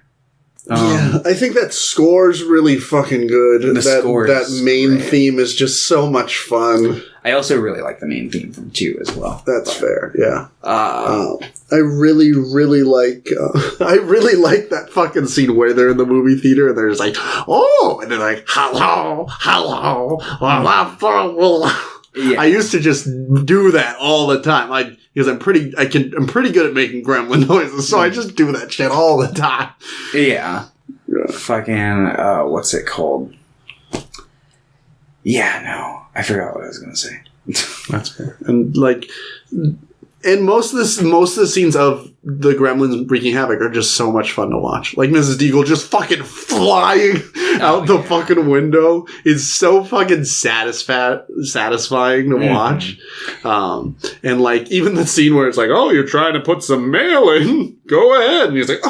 I think that score's really fucking good. That main theme is just so much fun. I also really like the main theme from 2 as well. That's fair, yeah. I really, really like that fucking scene where they're in the movie theater and they're just like, oh, and they're like, hello. Yeah. I used to just do that all the time. Because I'm pretty good at making gremlin noises, so I just do that shit all the time. Yeah. Fucking, what's it called? Yeah, no. I forgot what I was going to say. That's fair. And, most of the scenes of the Gremlins wreaking havoc are just so much fun to watch. Like Mrs. Deagle just fucking flying out the fucking window is so fucking satisfying to watch. And like even the scene where it's like, oh, you're trying to put some mail in, go ahead. And he's like,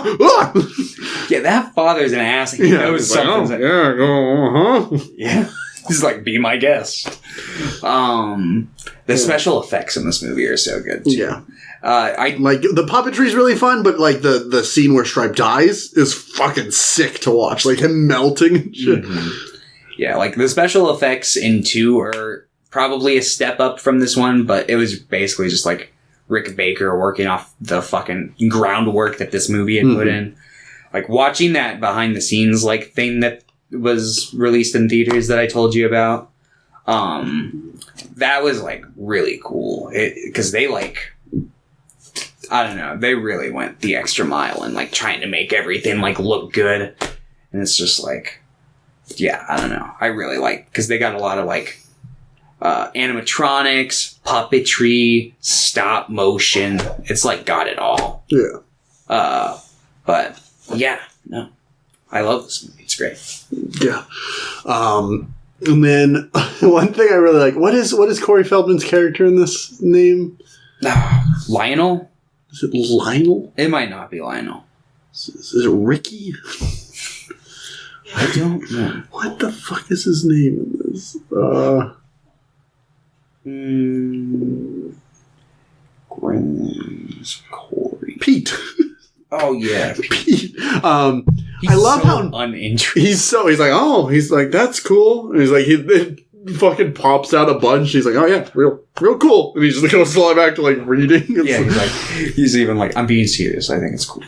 yeah, that father's an ass. He knows something. Like, yeah, go, yeah. He's like, be my guest. The special effects in this movie are so good too. Yeah. I like the puppetry is really fun, but like the scene where Stripe dies is fucking sick to watch. Like him melting and shit. Mm-hmm. Yeah, like the special effects in 2 are probably a step up from this one, but it was basically just like Rick Baker working off the fucking groundwork that this movie had put in. Like watching that behind the scenes like thing that was released in theaters that I told you about. That was like really cool because they like, I don't know, they really went the extra mile and like trying to make everything like look good. And it's just like, yeah, I don't know. I really like, because they got a lot of like animatronics, puppetry, stop motion. It's like got it all. Yeah. But yeah, no, I love this movie. It's great. Yeah. And then one thing I really like, what is Corey Feldman's character in this name? Lionel? Is it Lionel? It might not be Lionel. Is it Ricky? I don't know. What the fuck is his name in this? Gremlins, Corey. Pete. Oh yeah, Pete. I love how uninteresting. He's like, that's cool. And he's like, he fucking pops out a bunch. He's like, oh yeah, real cool. And he just goes fly back to like reading. He's even like, I'm being serious. I think it's cool.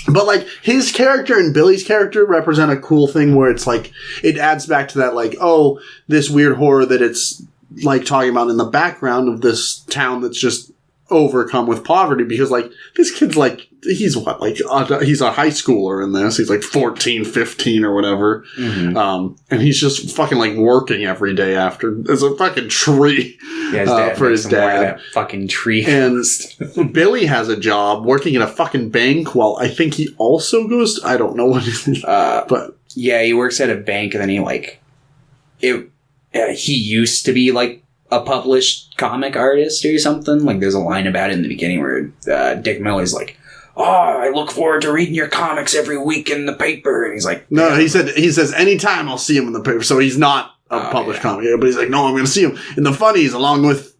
But like his character and Billy's character represent a cool thing where it's like it adds back to that like, oh, this weird horror that it's like talking about in the background of this town that's just overcome with poverty, because like this kid's like, he's what, like he's a high schooler in this, he's like 14, 15 or whatever. And he's just fucking like working every day after as a fucking tree for his dad. That fucking tree. And Billy has a job working in a fucking bank while I think he also goes to, I don't know what it is, but yeah, he works at a bank, and then he used to be like a published comic artist or something. Like there's a line about it in the beginning where Dick Miller's like, oh, I look forward to reading your comics every week in the paper. And he's like, no, he says anytime I'll see him in the paper. So he's not a published comic, but he's like, no, I'm going to see him in the funnies along with,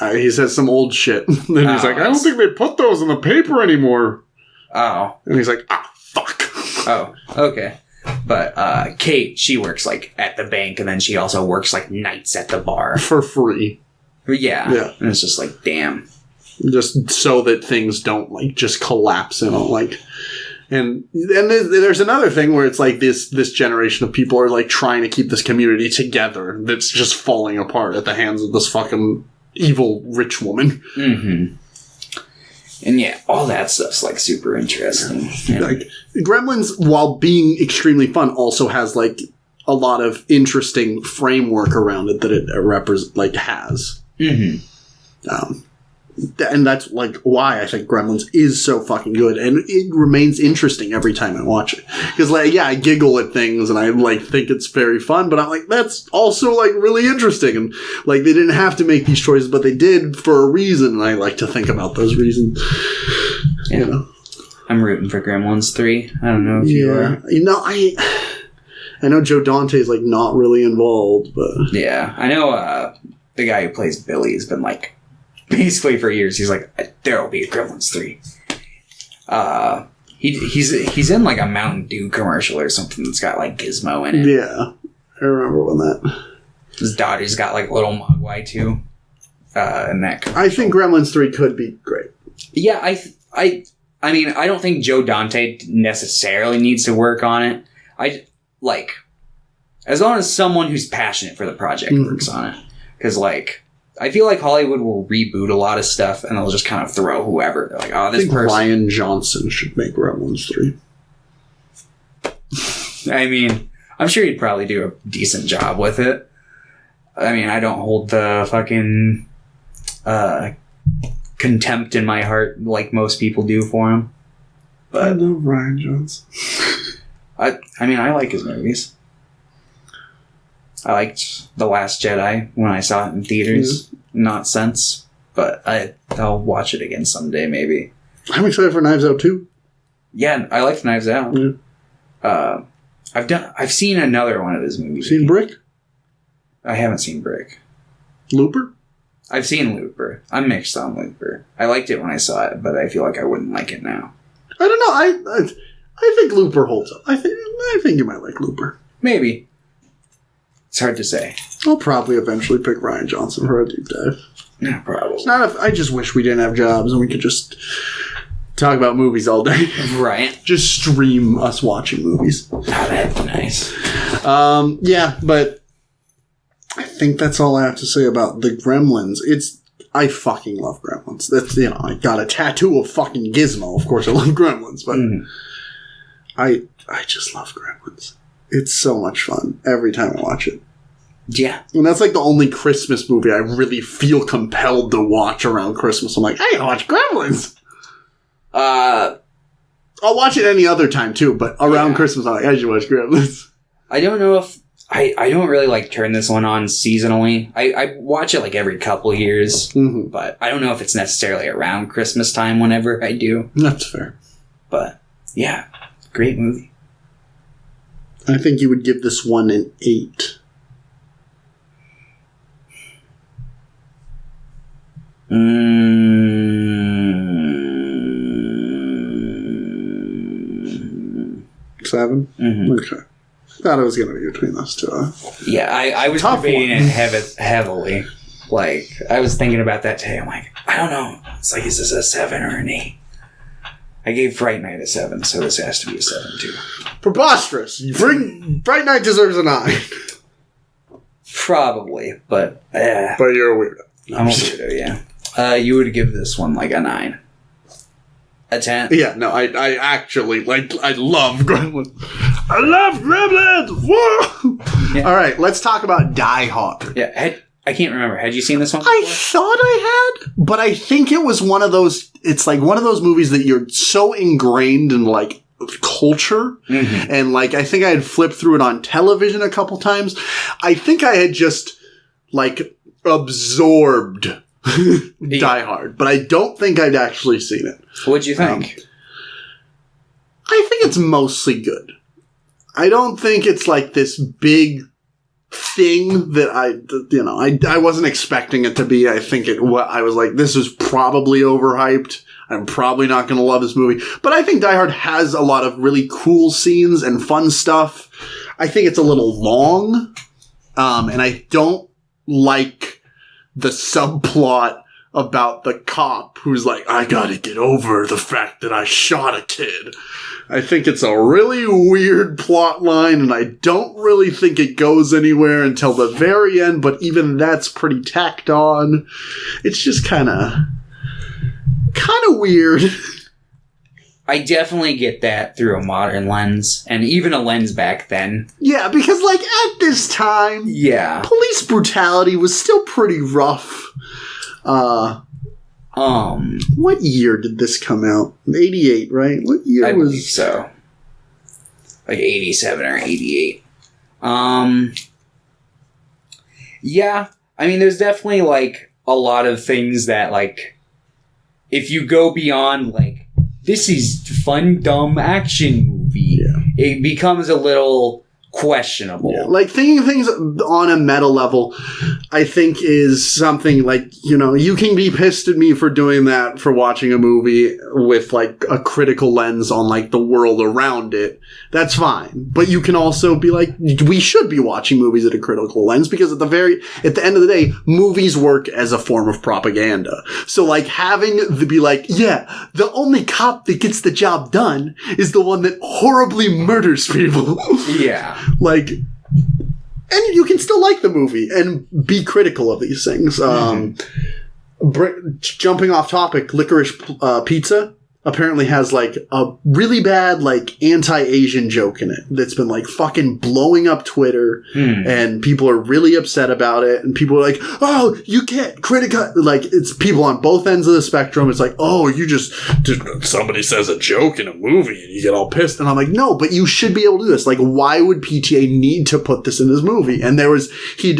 he says some old shit. And he's like, I don't think they put those in the paper anymore. Oh. And he's like, fuck. Oh, okay. But Kate, she works like at the bank, and then she also works like nights at the bar for free. Yeah. And it's just like, damn. Just so that things don't like just collapse and like, and there's another thing where it's like this generation of people are like trying to keep this community together that's just falling apart at the hands of this fucking evil rich woman. Mm-hmm. And yeah, all that stuff's like super interesting. Yeah. Like Gremlins, while being extremely fun, also has like a lot of interesting framework around it that it has. Mm-hmm. and that's like why I think Gremlins is so fucking good, and it remains interesting every time I watch it. Because like, yeah, I giggle at things and I like think it's very fun, but I'm like, that's also like really interesting, and like they didn't have to make these choices, but they did for a reason, and I like to think about those reasons. Yeah. You know, I'm rooting for Gremlins 3. I don't know if you are. You know, I know Joe Dante's like not really involved, but yeah, I know the guy who plays Billy has been like. Basically, for years, he's like, there will be a Gremlins 3. He's in like a Mountain Dew commercial or something that's got like Gizmo in it. Yeah, I remember when that. His daughter's got like little Mogwai too. In that commercial. I think Gremlins 3 could be great. Yeah, I mean, I don't think Joe Dante necessarily needs to work on it. I like as long as someone who's passionate for the project works on it, because like. I feel like Hollywood will reboot a lot of stuff, and they'll just kind of throw whoever. They're like, oh, this person. Ryan Johnson should make Gremlins 3. I mean, I'm sure he'd probably do a decent job with it. I mean, I don't hold the fucking contempt in my heart like most people do for him. But I love Ryan Johnson. I mean, I like his movies. I liked The Last Jedi when I saw it in theaters. Not since, but I'll watch it again someday, maybe. I'm excited for Knives Out too. Yeah, I liked Knives Out. Yeah. I've seen another one of his movies. Seen Brick? I haven't seen Brick. Looper? I've seen Looper. I'm mixed on Looper. I liked it when I saw it, but I feel like I wouldn't like it now. I don't know. I think Looper holds up. I think you might like Looper. Maybe. It's hard to say. I'll probably eventually pick Ryan Johnson for a deep dive. Yeah, probably. It's not. I just wish we didn't have jobs and we could just talk about movies all day. Right. Just stream us watching movies. Oh, that'd be nice. Yeah, but I think that's all I have to say about the Gremlins. I fucking love Gremlins. That's, you know, I got a tattoo of fucking Gizmo. Of course I love Gremlins, but I just love Gremlins. It's so much fun every time I watch it. Yeah. And that's like the only Christmas movie I really feel compelled to watch around Christmas. I'm like, I gotta watch Gremlins. I'll watch it any other time too, but around Christmas I'm like, I should watch Gremlins. I don't know if... I don't really like turn this one on seasonally. I watch it like every couple years, but I don't know if it's necessarily around Christmas time whenever I do. That's fair. But yeah, great movie. I think you would give this one an 8. Seven? Okay. Thought it was going to be between those two. Yeah, I was debating it heavily. Like, I was thinking about that today. I'm like, I don't know. It's like, is this a 7 or an 8? I gave Fright Night a 7, so this has to be a 7 too. Preposterous. Fright Night deserves a 9. Probably, but... but you're a weirdo. I'm a weirdo, yeah. You would give this one like a 9. A 10? Yeah, no, I actually, like, I love Gremlins. I love Gremlins! Whoa! Yeah. All right, let's talk about Die Hard. Yeah, I can't remember. Had you seen this one before? I thought I had, but I think it was one of those, it's like one of those movies that you're so ingrained in, like, culture. And, like, I think I had flipped through it on television a couple times. I think I had just, like, absorbed Die Hard, but I don't think I'd actually seen it. What'd you think? I think it's mostly good. I don't think it's like this big thing that I wasn't expecting it to be. I think I was like, this is probably overhyped. I'm probably not going to love this movie. But I think Die Hard has a lot of really cool scenes and fun stuff. I think it's a little long. And I don't like the subplot about the cop who's like, I gotta get over the fact that I shot a kid. I think it's a really weird plot line, and I don't really think it goes anywhere until the very end, but even that's pretty tacked on. It's just kind of weird. I definitely get that through a modern lens, and even a lens back then. Yeah, because, like, at this time, police brutality was still pretty rough. What year did this come out? 88, right? What year I was... believe so. Like 87 or 88. Yeah, I mean, there's definitely, like, a lot of things that, like, if you go beyond, like, this is fun, dumb action movie, it becomes a little questionable. Yeah. Like, thinking things on a meta level, I think, is something, like, you know, you can be pissed at me for doing that, for watching a movie with, like, a critical lens on, like, the world around it. That's fine. But you can also be like, we should be watching movies at a critical lens, because at the end of the day, movies work as a form of propaganda. So, like, having to be like, yeah, the only cop that gets the job done is the one that horribly murders people. Yeah. Like, and you can still like the movie and be critical of these things. Jumping off topic, Licorice Pizza apparently has, like, a really bad, like, anti-Asian joke in it that's been, like, fucking blowing up Twitter, and people are really upset about it, and people are like, oh, you can't like, it's people on both ends of the spectrum. It's like, oh, you just somebody says a joke in a movie and you get all pissed, and I'm like, no, but you should be able to do this. Like, why would PTA need to put this in his movie? And there was, he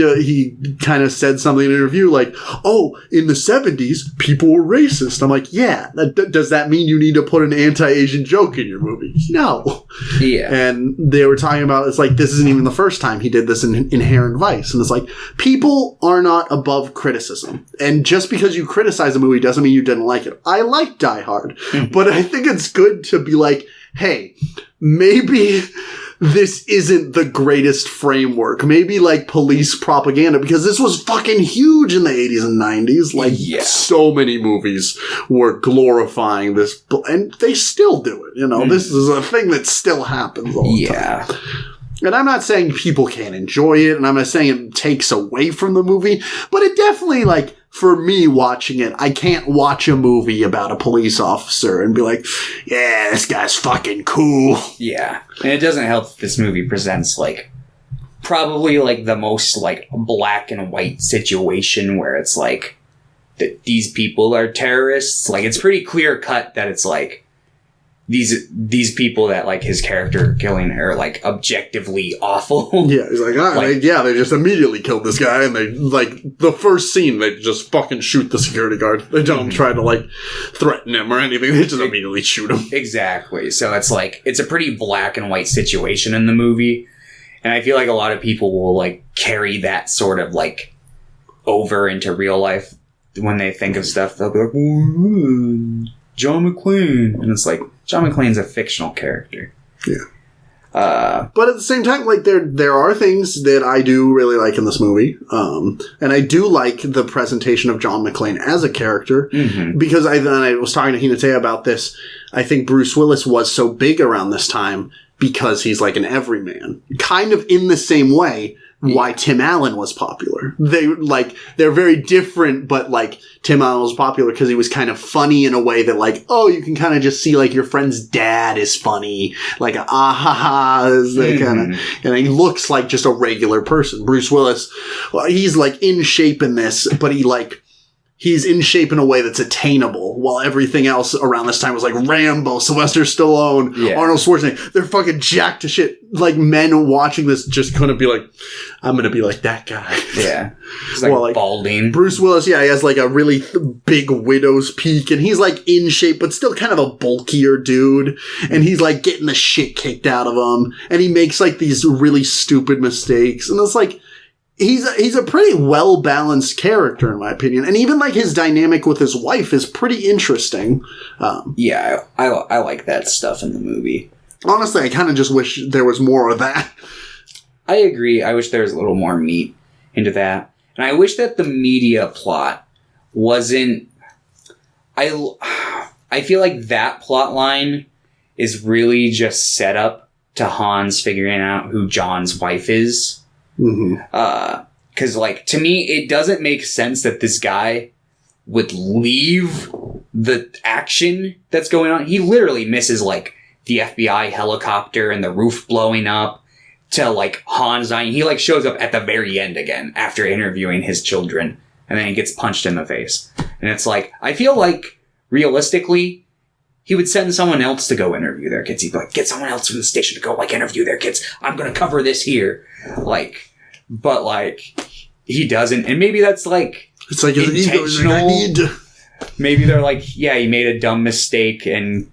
kind of said something in an interview like, oh, in the 70s, people were racist. I'm like, yeah, does that mean you need to put an anti-Asian joke in your movie? No. Yeah. And they were talking about, it's like, this isn't even the first time he did this in Inherent Vice. And it's like, people are not above criticism. And just because you criticize a movie doesn't mean you didn't like it. I like Die Hard. But I think it's good to be like, hey, maybe this isn't the greatest framework. Maybe, like, police propaganda, because this was fucking huge in the 80s and 90s. Like, so many movies were glorifying this, and they still do it. You know, this is a thing that still happens all the time. And I'm not saying people can't enjoy it, and I'm not saying it takes away from the movie, but it definitely, like, for me watching it, I can't watch a movie about a police officer and be like, yeah, this guy's fucking cool. Yeah. And it doesn't help that this movie presents, like, probably, like, the most, like, black and white situation where it's like, that these people are terrorists. Like, it's pretty clear cut that it's like, these people that, like, his character killing are, like, objectively awful. Yeah, he's like, they just immediately killed this guy, and they, like, the first scene, they just fucking shoot the security guard. They don't try to, like, threaten him or anything. They just immediately shoot him. Exactly. So it's, like, it's a pretty black and white situation in the movie, and I feel like a lot of people will, like, carry that sort of, like, over into real life when they think of stuff. They'll be like, John McClane. And it's like, John McClane's a fictional character. Yeah. But at the same time, like, there are things that I do really like in this movie. And I do like the presentation of John McClane as a character. Because I was talking to Hinata about this. I think Bruce Willis was so big around this time because he's like an everyman. Kind of in the same way why Tim Allen was popular. They're very different, but, like, Tim Allen was popular because he was kind of funny in a way that, like, oh, you can kind of just see, like, your friend's dad is funny. Like, kind of, and he looks like just a regular person. Bruce Willis, well, he's, like, in shape in this, but he's in shape in a way that's attainable, while everything else around this time was like Rambo, Sylvester Stallone, Arnold Schwarzenegger. They're fucking jacked to shit. Like, men watching this just couldn't be like, I'm gonna be like that guy. Yeah. He's like, balding. Bruce Willis, he has like a really big widow's peak, and he's like in shape, but still kind of a bulkier dude. And he's like getting the shit kicked out of him. And he makes like these really stupid mistakes. And it's like, he's a pretty well-balanced character, in my opinion. And even, like, his dynamic with his wife is pretty interesting. Yeah, I like that stuff in the movie. Honestly, I kind of just wish there was more of that. I agree. I wish there was a little more meat into that. And I wish that the media plot wasn't... I feel like that plot line is really just set up to Hans figuring out who John's wife is. Because, like, to me, it doesn't make sense that this guy would leave the action that's going on. He literally misses, like, the FBI helicopter and the roof blowing up to, like, Hans dying. He, like, shows up at the very end again after interviewing his children, and then he gets punched in the face. And And it's like, I feel like, realistically, he would send someone else to go interview their kids. He'd be like, get someone else from the station to go, like, interview their kids. I'm going to cover this here. Like, but, like, he doesn't. And maybe that's, like, it's like intentional. Maybe they're like, yeah, he made a dumb mistake and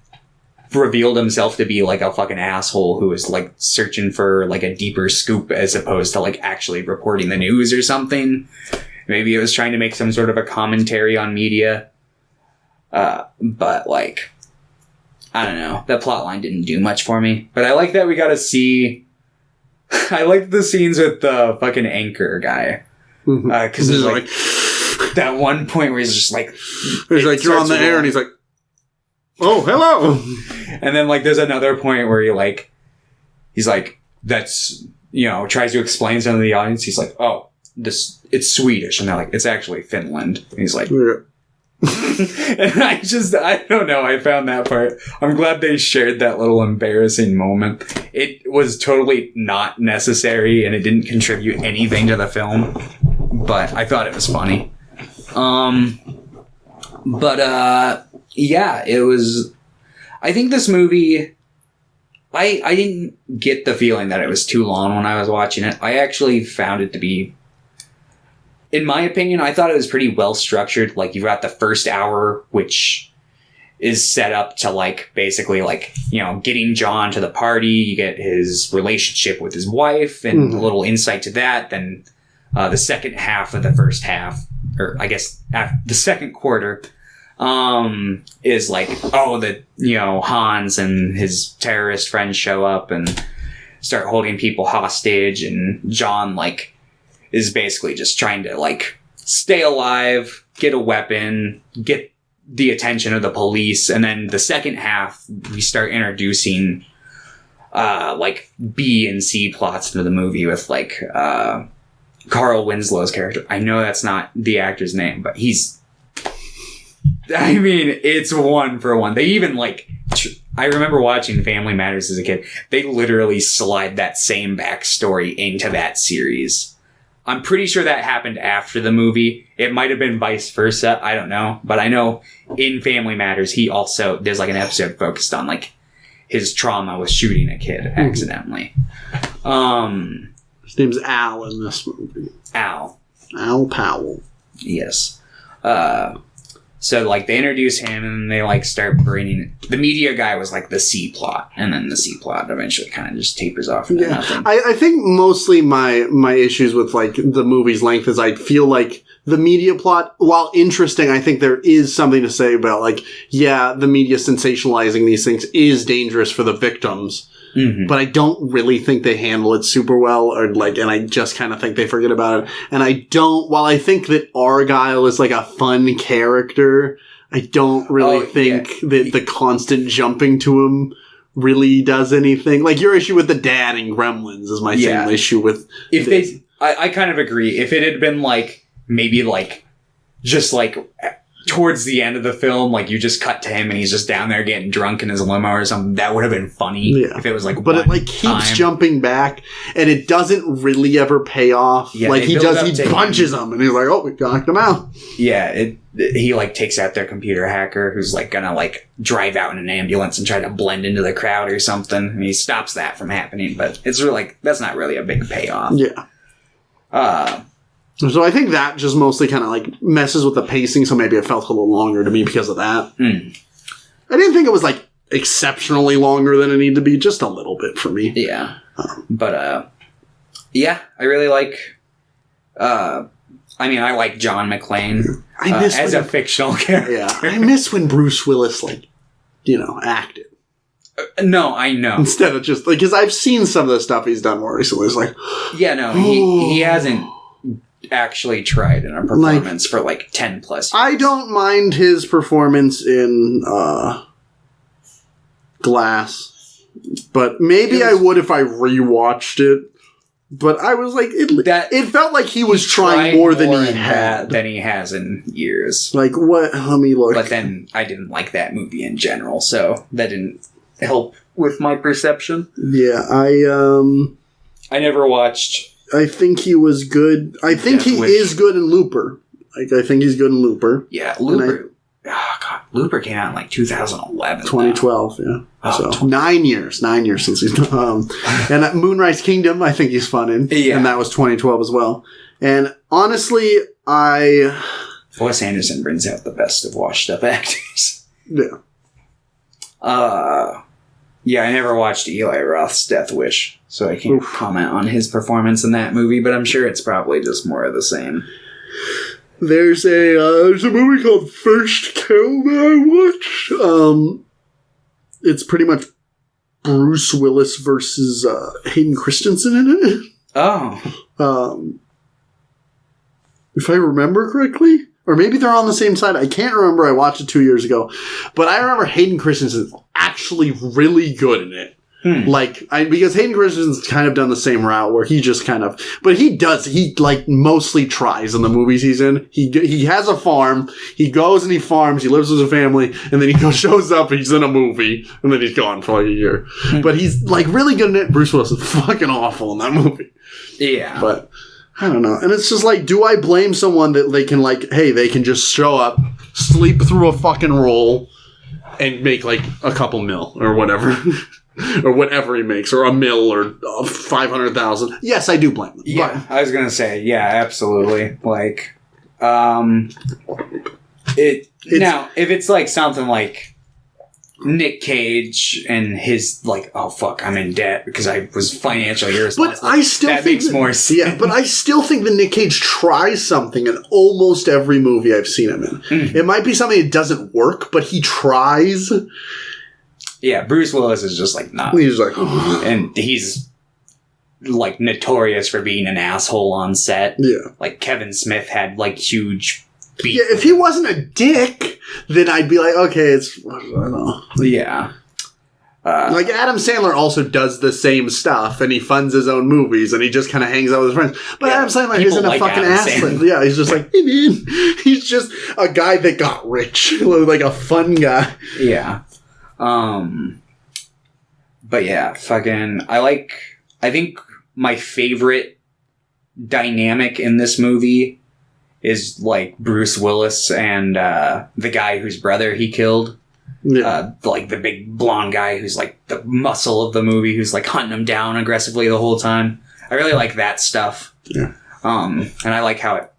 revealed himself to be, like, a fucking asshole who was, like, searching for, like, a deeper scoop as opposed to, like, actually reporting the news or something. Maybe it was trying to make some sort of a commentary on media. But, like, I don't know. That plotline didn't do much for me. But I like that we got to see... I like the scenes with the fucking anchor guy. Because there's, like, that one point where he's just, like... He's like, you're on the air, and he's like, oh, hello! And then, like, there's another point where he's like, that's, you know, tries to explain something to the audience. He's like, oh, it's Swedish. And they're like, it's actually Finland. And he's like... Yeah. And I don't know, I found that part. I'm glad they shared that little embarrassing moment. It was totally not necessary, and it didn't contribute anything to the film. But I thought it was funny. Yeah, it was... I think this movie... I didn't get the feeling that it was too long when I was watching it. I actually found it to be... In my opinion, I thought it was pretty well structured. Like, you've got the first hour, which is set up to, like, basically, like, you know, getting John to the party. You get his relationship with his wife and a little insight to that. Then the second half of the first half, or I guess the second quarter, is like, you know, Hans and his terrorist friends show up and start holding people hostage, and John, like, is basically just trying to, like, stay alive, get a weapon, get the attention of the police. And then the second half, we start introducing, like, B and C plots into the movie with, like, Carl Winslow's character. I know that's not the actor's name, but I mean, it's one for one. They even, like... I remember watching Family Matters as a kid. They literally slide that same backstory into that series. I'm pretty sure that happened after the movie. It might have been vice versa. I don't know. But I know in Family Matters, there's like an episode focused on, like, his trauma with shooting a kid accidentally. His name's Al in this movie. Al Powell. Yes. So, like, they introduce him and they, like, start bringing it. The media guy was, like, the C plot. And then the C plot eventually kind of just tapers off into nothing. I think mostly my issues with, like, the movie's length is I feel like the media plot, while interesting, I think there is something to say about, like, yeah, the media sensationalizing these things is dangerous for the victims. Mm-hmm. But I don't really think they handle it super well, and I just kind of think they forget about it. And while I think that Argyle is, like, a fun character, I don't really think that the constant jumping to him really does anything. Like, your issue with the dad in Gremlins is my same issue with this. I kind of agree. If it had been, like, maybe, like, just, like... towards the end of the film, like, you just cut to him and he's just down there getting drunk in his limo or something. That would have been funny if it was like, but it, like, keeps jumping back and it doesn't really ever pay off. Yeah, like, he punches him and he's like, oh, we knocked him out. Yeah, he, like, takes out their computer hacker who's, like, gonna, like, drive out in an ambulance and try to blend into the crowd or something. And he stops that from happening, but it's really, like, that's not really a big payoff. Yeah. So I think that just mostly kind of, like, messes with the pacing, so maybe it felt a little longer to me because of that. I didn't think it was, like, exceptionally longer than it needed to be, just a little bit for me. Yeah. But, yeah, I really like... I like John McClane as a fictional character. Yeah, I miss when Bruce Willis, like, you know, acted. No, I know. Instead of just, like, because I've seen some of the stuff he's done more recently. It's like... Yeah, no, he hasn't... actually tried in a performance for like 10 plus years. I don't mind his performance in Glass, but maybe I would if I rewatched it. But I was like, it felt like he was trying more than he had. Than he has in years. Like, what? Let me look. But then I didn't like that movie in general, so that didn't help with my perception. Yeah, I never watched... I think he was good. I think he is good in Looper. Like, I think he's good in Looper. Yeah, Looper. Oh, God. Looper came out in like 2011. 2012, yeah. Oh, so 9 years. 9 years since he's and Moonrise Kingdom, I think he's fun in. Yeah. And that was 2012 as well. And honestly, Wes Anderson brings out the best of washed-up actors. Yeah. Yeah, I never watched Eli Roth's Death Wish, so I can't comment on his performance in that movie, but I'm sure it's probably just more of the same. There's a movie called First Kill that I watched. It's pretty much Bruce Willis versus Hayden Christensen in it. Oh. If I remember correctly. Or maybe they're on the same side. I can't remember. I watched it 2 years ago. But I remember Hayden Christensen's actually really good in it. Because Hayden Christensen's kind of done the same route where he just kind of... But he mostly tries in the movies he's in. He has a farm. He goes and he farms. He lives with his family. And then he shows up and he's in a movie. And then he's gone for like a year. But he's really good in it. Bruce Willis is fucking awful in that movie. Yeah. But... I don't know. And it's just do I blame someone that they can they can just show up, sleep through a fucking role, and make a couple mil or whatever. Or whatever he makes, or a mil or 500,000. Yes, I do blame them. Yeah, I was going to say, yeah, absolutely. Now, if it's something like Nick Cage and his oh fuck, I'm in debt because I was financially irresponsible. But I still makes more sense. Yeah, but I still think that Nick Cage tries something in almost every movie I've seen him in. Mm-hmm. It might be something that doesn't work, but he tries. Yeah, Bruce Willis is just not. He's and he's notorious for being an asshole on set. Yeah, Kevin Smith had huge. Yeah, if he wasn't a dick, then I'd be okay, I don't know. Yeah. Adam Sandler also does the same stuff, and he funds his own movies, and he just kind of hangs out with his friends. But yeah, Adam Sandler isn't a fucking asshole. Yeah, he's just hey man, he's just a guy that got rich, a fun guy. Yeah. But yeah, fucking, I think my favorite dynamic in this movie is Bruce Willis and the guy whose brother he killed. Yeah. The big blonde guy who's the muscle of the movie, who's hunting him down aggressively the whole time. I really like that stuff. Yeah. And I like how it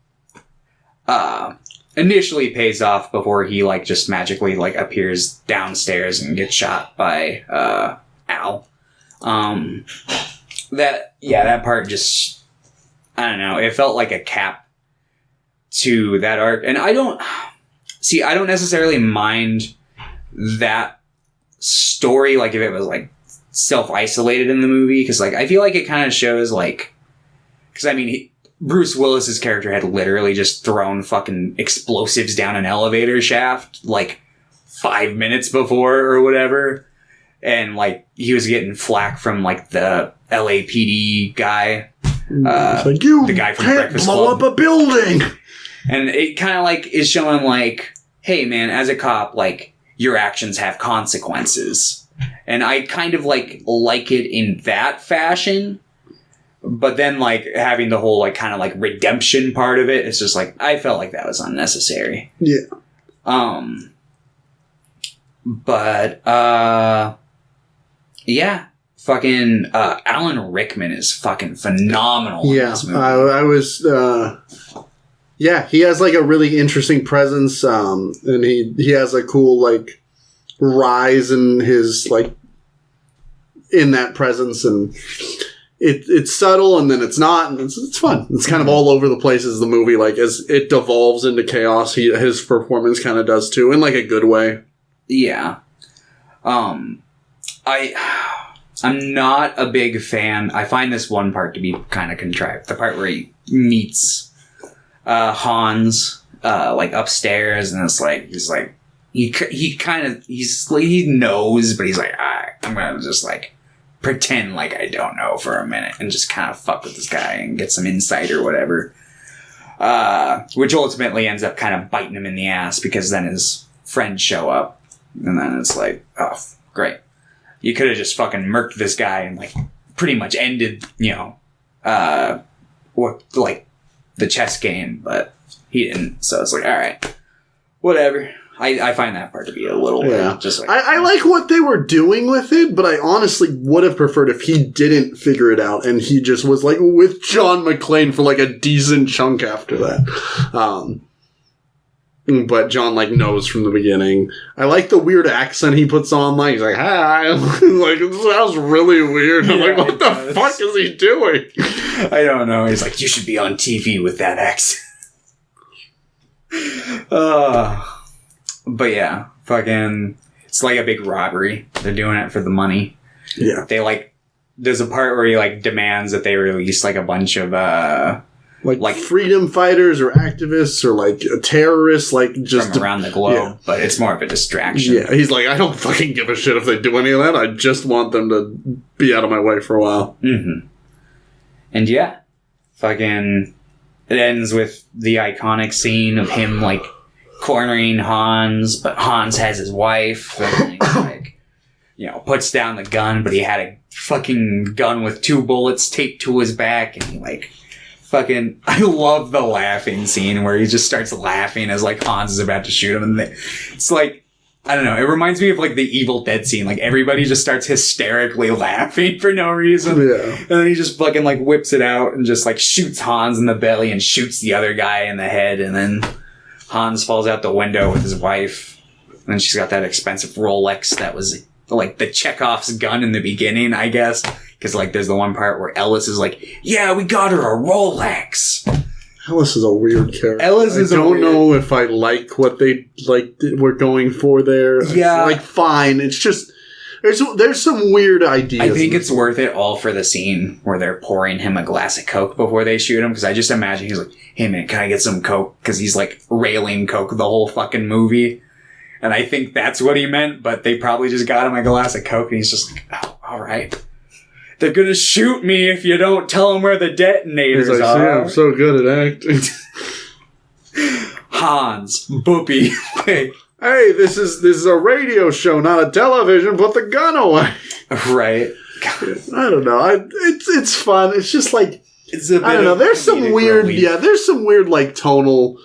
initially pays off before he just magically appears downstairs and gets shot by Al. That part just, I don't know, it felt like a cap to that arc. And I don't necessarily mind that story, if it was self-isolated in the movie, because I feel like it kind of shows because Bruce Willis's character had literally just thrown fucking explosives down an elevator shaft 5 minutes before or whatever, and he was getting flack from the LAPD guy, the guy from can't Breakfast blow Club. up a building. And it kind of is showing hey man, as a cop, your actions have consequences. And I kind of like it in that fashion. But then having the whole kind of redemption part of it, it's just I felt like that was unnecessary. Yeah. But yeah. Fucking Alan Rickman is fucking phenomenal in this movie. I was yeah, he has a really interesting presence, and he has a cool rise in his in that presence, and it's subtle and then it's not, and it's fun. It's kind of all over the place as the movie as it devolves into chaos. His performance kind of does too, in a good way. Yeah. I'm not a big fan. I find this one part to be kind of contrived. The part where he meets Hans upstairs, and it's he knows, but he's I'm gonna just pretend I don't know for a minute and just kind of fuck with this guy and get some insight or whatever. Which ultimately ends up kind of biting him in the ass, because then his friends show up, and then it's oh, great. You could have just fucking murked this guy and pretty much ended, the chess game, but he didn't. So it's like, all right, whatever. I find that part to be a little just like... I like what they were doing with it, but I honestly would have preferred if he didn't figure it out and he just was like with John McClane for like a decent chunk after that. But John like knows from the beginning. I like the weird accent he puts on. Like he's like, "Hi," like it sounds really weird. I'm like, what the fuck is he doing? I don't know. He's like, you should be on TV with that accent. But yeah, fucking, it's like a big robbery. They're doing it for the money. Yeah. They like, there's a part where he like demands that they release like a bunch of like freedom fighters or activists or like terrorists, like just from around the globe, but it's more of a distraction. Yeah, he's like, I don't fucking give a shit if they do any of that. I just want them to be out of my way for a while. Mm-hmm. And yeah, fucking, it ends with the iconic scene of him like cornering Hans, but Hans has his wife, and like, you know, puts down the gun, but he had a fucking gun with 2 bullets taped to his back, and he like fucking, I love the laughing scene where he just starts laughing as like Hans is about to shoot him, and it's like, I don't know, it reminds me of like the Evil Dead scene, like everybody just starts hysterically laughing for no reason, and then he just fucking like whips it out and just like shoots Hans in the belly and shoots the other guy in the head, and then Hans falls out the window with his wife, and she's got that expensive Rolex that was like the Chekhov's gun in the beginning, I guess. Because like there's the one part where Ellis is like, yeah, we got her a Rolex. Ellis is a weird character. I don't know if I like what they like were going for there. Yeah. Like, fine. It's just, there's some weird ideas. I think it's worth it all for the scene where they're pouring him a glass of Coke before they shoot him. Because I just imagine he's like, hey man, can I get some Coke? Because he's like railing Coke the whole fucking movie. And I think that's what he meant, but they probably just got him a glass of Coke and he's just like, oh, all right. They're gonna shoot me if you don't tell them where the detonators are. Yeah, I'm so good at acting. Hans, Boopy. Hey, this is a radio show, not a television. Put the gun away. Right. I don't know. It's fun. It's just like, it's a bit I don't know. There's some weird, there's some weird like tonal.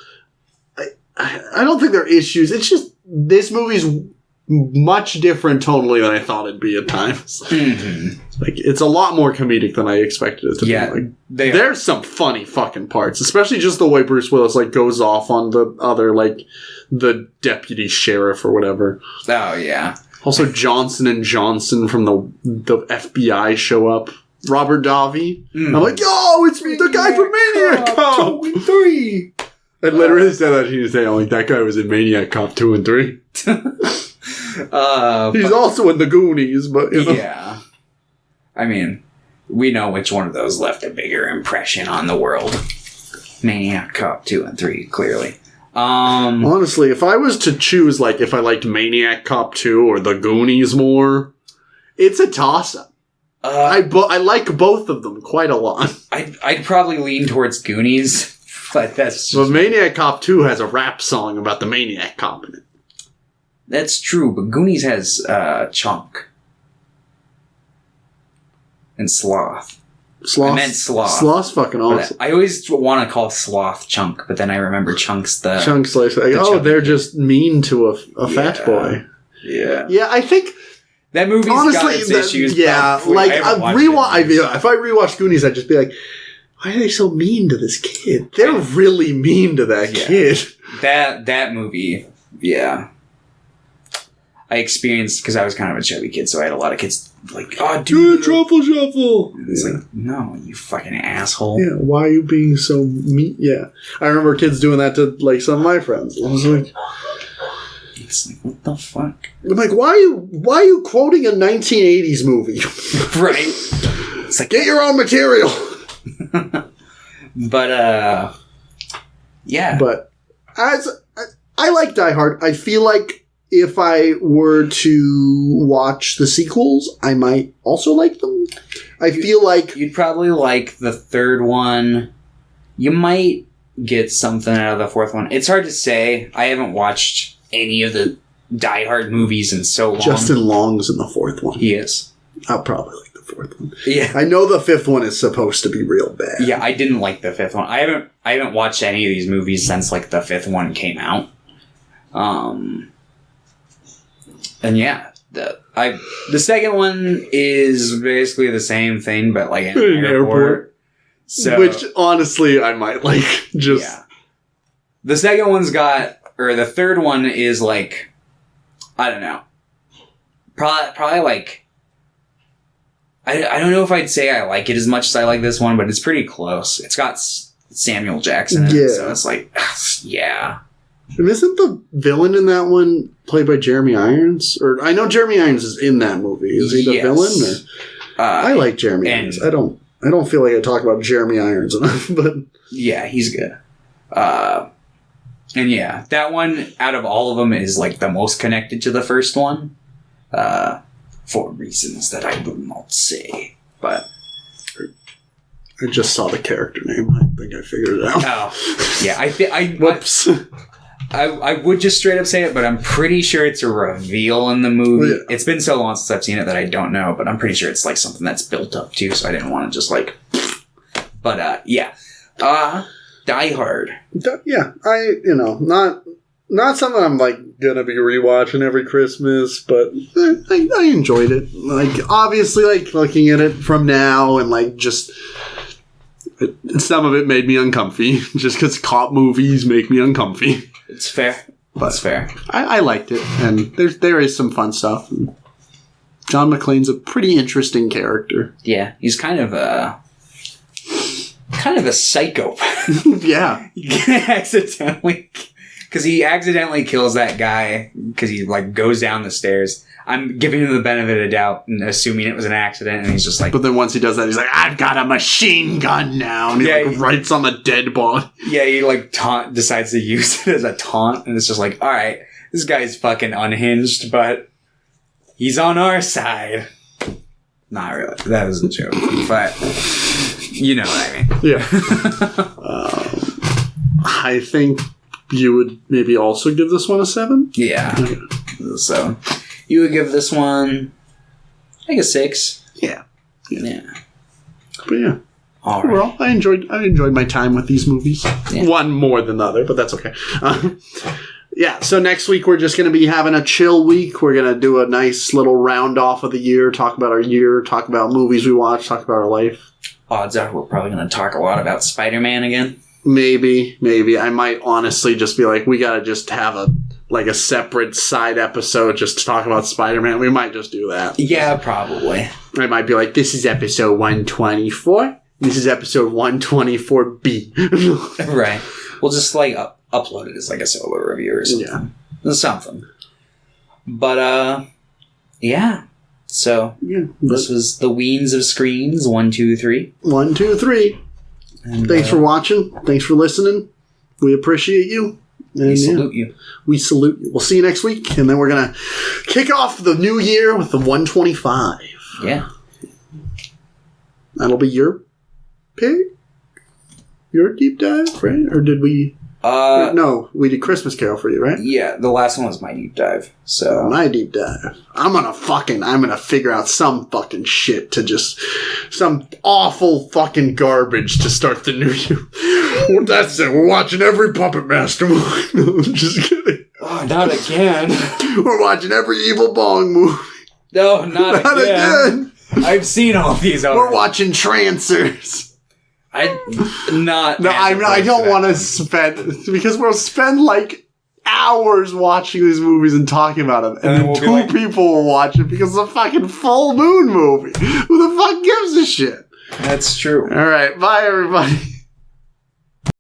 I don't think there are issues. It's just this movie's much different tonally than I thought it'd be at times. Mm-hmm. Like, it's a lot more comedic than I expected it to be. Like, there's some funny fucking parts, especially just the way Bruce Willis like goes off on the other, like the deputy sheriff or whatever. Oh yeah. Also, Johnson and Johnson from the FBI show up. Robert Davi. I'm like, yo, it's me, the guy from Maniac Cop 2 and 3. I literally said that to you today. I'm like, that guy was in Maniac Cop 2 and 3. He's also in the Goonies, but you know. Yeah. I mean, we know which one of those left a bigger impression on the world. Maniac Cop 2 and 3, clearly. Honestly, if I was to choose, like, if I liked Maniac Cop 2 or the Goonies more, it's a toss-up. I like both of them quite a lot. I'd probably lean towards Goonies, but that's... But Maniac Cop 2 has a rap song about the Maniac Cop in it. That's true, but Goonies has Chunk. And Sloth. I meant Sloth. Sloth's fucking awesome. I always want to call Sloth Chunk, but then I remember Chunk's the... Chunk's like, they're just mean to a fat boy. Yeah. Yeah, I think... That movie's got its issues. Yeah, like, if I rewatch Goonies, I'd just be like, why are they so mean to this kid? They're really mean to that kid. That movie, yeah. I experienced, because I was kind of a chubby kid, so I had a lot of kids like, oh, dude, truffle shuffle. It's like, no, you fucking asshole. Yeah, why are you being so mean? Yeah. I remember kids doing that to, like, some of my friends. I was like... It's like, what the fuck? I'm like, why are you quoting a 1980s movie? Right? It's like, get your own material. But, yeah. But, I like Die Hard. I feel like if I were to watch the sequels, I might also like them. I feel like... You'd probably like the third one. You might get something out of the fourth one. It's hard to say. I haven't watched any of the Die Hard movies in so long. Justin Long's in the fourth one. He is. I'll probably like the fourth one. Yeah. I know the fifth one is supposed to be real bad. Yeah, I didn't like the fifth one. I haven't watched any of these movies since like the fifth one came out. And yeah, the second one is basically the same thing, but like in an airport. So, which honestly I might like. Just yeah. The second one's the third one is like, I don't know, probably like, I don't know if I'd say I like it as much as I like this one, but it's pretty close. It's got Samuel Jackson in it, so it's like, yeah. And isn't the villain in that one played by Jeremy Irons? Or I know Jeremy Irons is in that movie. Is he the villain? Or? I like Jeremy Irons. I don't feel like I talk about Jeremy Irons enough, but yeah, he's good. And yeah, that one out of all of them is like the most connected to the first one, for reasons that I will not say. But I just saw the character name. I think I figured it out. Oh, yeah. Whoops. I would just straight up say it, but I'm pretty sure it's a reveal in the movie. Yeah. It's been so long since I've seen it that I don't know, but I'm pretty sure it's like something that's built up too, so I didn't want to just like... But, yeah. Die Hard. Yeah, not something I'm like gonna be rewatching every Christmas, but I enjoyed it. Like, obviously, like looking at it from now and like just... some of it made me uncomfy, just because cop movies make me uncomfy. It's fair. But it's fair. I liked it, and there is some fun stuff. And John McClane's a pretty interesting character. Yeah, he's kind of a psychopath. Yeah. Because he accidentally kills that guy because he like goes down the stairs. I'm giving him the benefit of doubt and assuming it was an accident, and he's just like... But then once he does that, he's like, I've got a machine gun now, and he writes on the dead body. Yeah, he like decides to use it as a taunt, and it's just like, alright, this guy's fucking unhinged, but he's on our side. Not really. That was a joke, but you know what I mean. Yeah. I think you would maybe also give this one a 7? Yeah. So... You would give this one, like a 6. Yeah. Yeah. But yeah. All right. Well, I enjoyed my time with these movies. Yeah. One more than the other, but that's okay. Yeah, so next week we're just going to be having a chill week. We're going to do a nice little round off of the year, talk about our year, talk about movies we watch, talk about our life. Odds are we're probably going to talk a lot about Spider-Man again. Maybe. I might honestly just be like, we got to just have a separate side episode just to talk about Spider-Man. We might just do that. Yeah, probably. I might be like, this is episode 124. This is episode 124B. Right. We'll just like upload it as like a solo review or something. Yeah. Something. But, yeah. So, this was the Weens of Screens, 1, 2, 3. 1, 2, 3. And, thanks for watching. Thanks for listening. We appreciate you. And, we salute you. We salute you. We'll see you next week, and then we're going to kick off the new year with the 125. Yeah. That'll be your pick? Your deep dive, right? Or did we... no, we did Christmas Carol for you, right? Yeah, the last one was my deep dive. So my deep dive. I'm gonna figure out some fucking shit to just... some awful fucking garbage to start the new year. Well, that's it. We're watching every Puppet Master movie. No, I'm just kidding. Oh, not again. We're watching every Evil Bong movie. No, not again. I've seen all of these already. We're watching Trancers. I don't want to spend... because we'll spend like hours watching these movies and talking about them. And then two people will watch it because it's a fucking full moon movie. Who the fuck gives a shit? That's true. All right. Bye, everybody.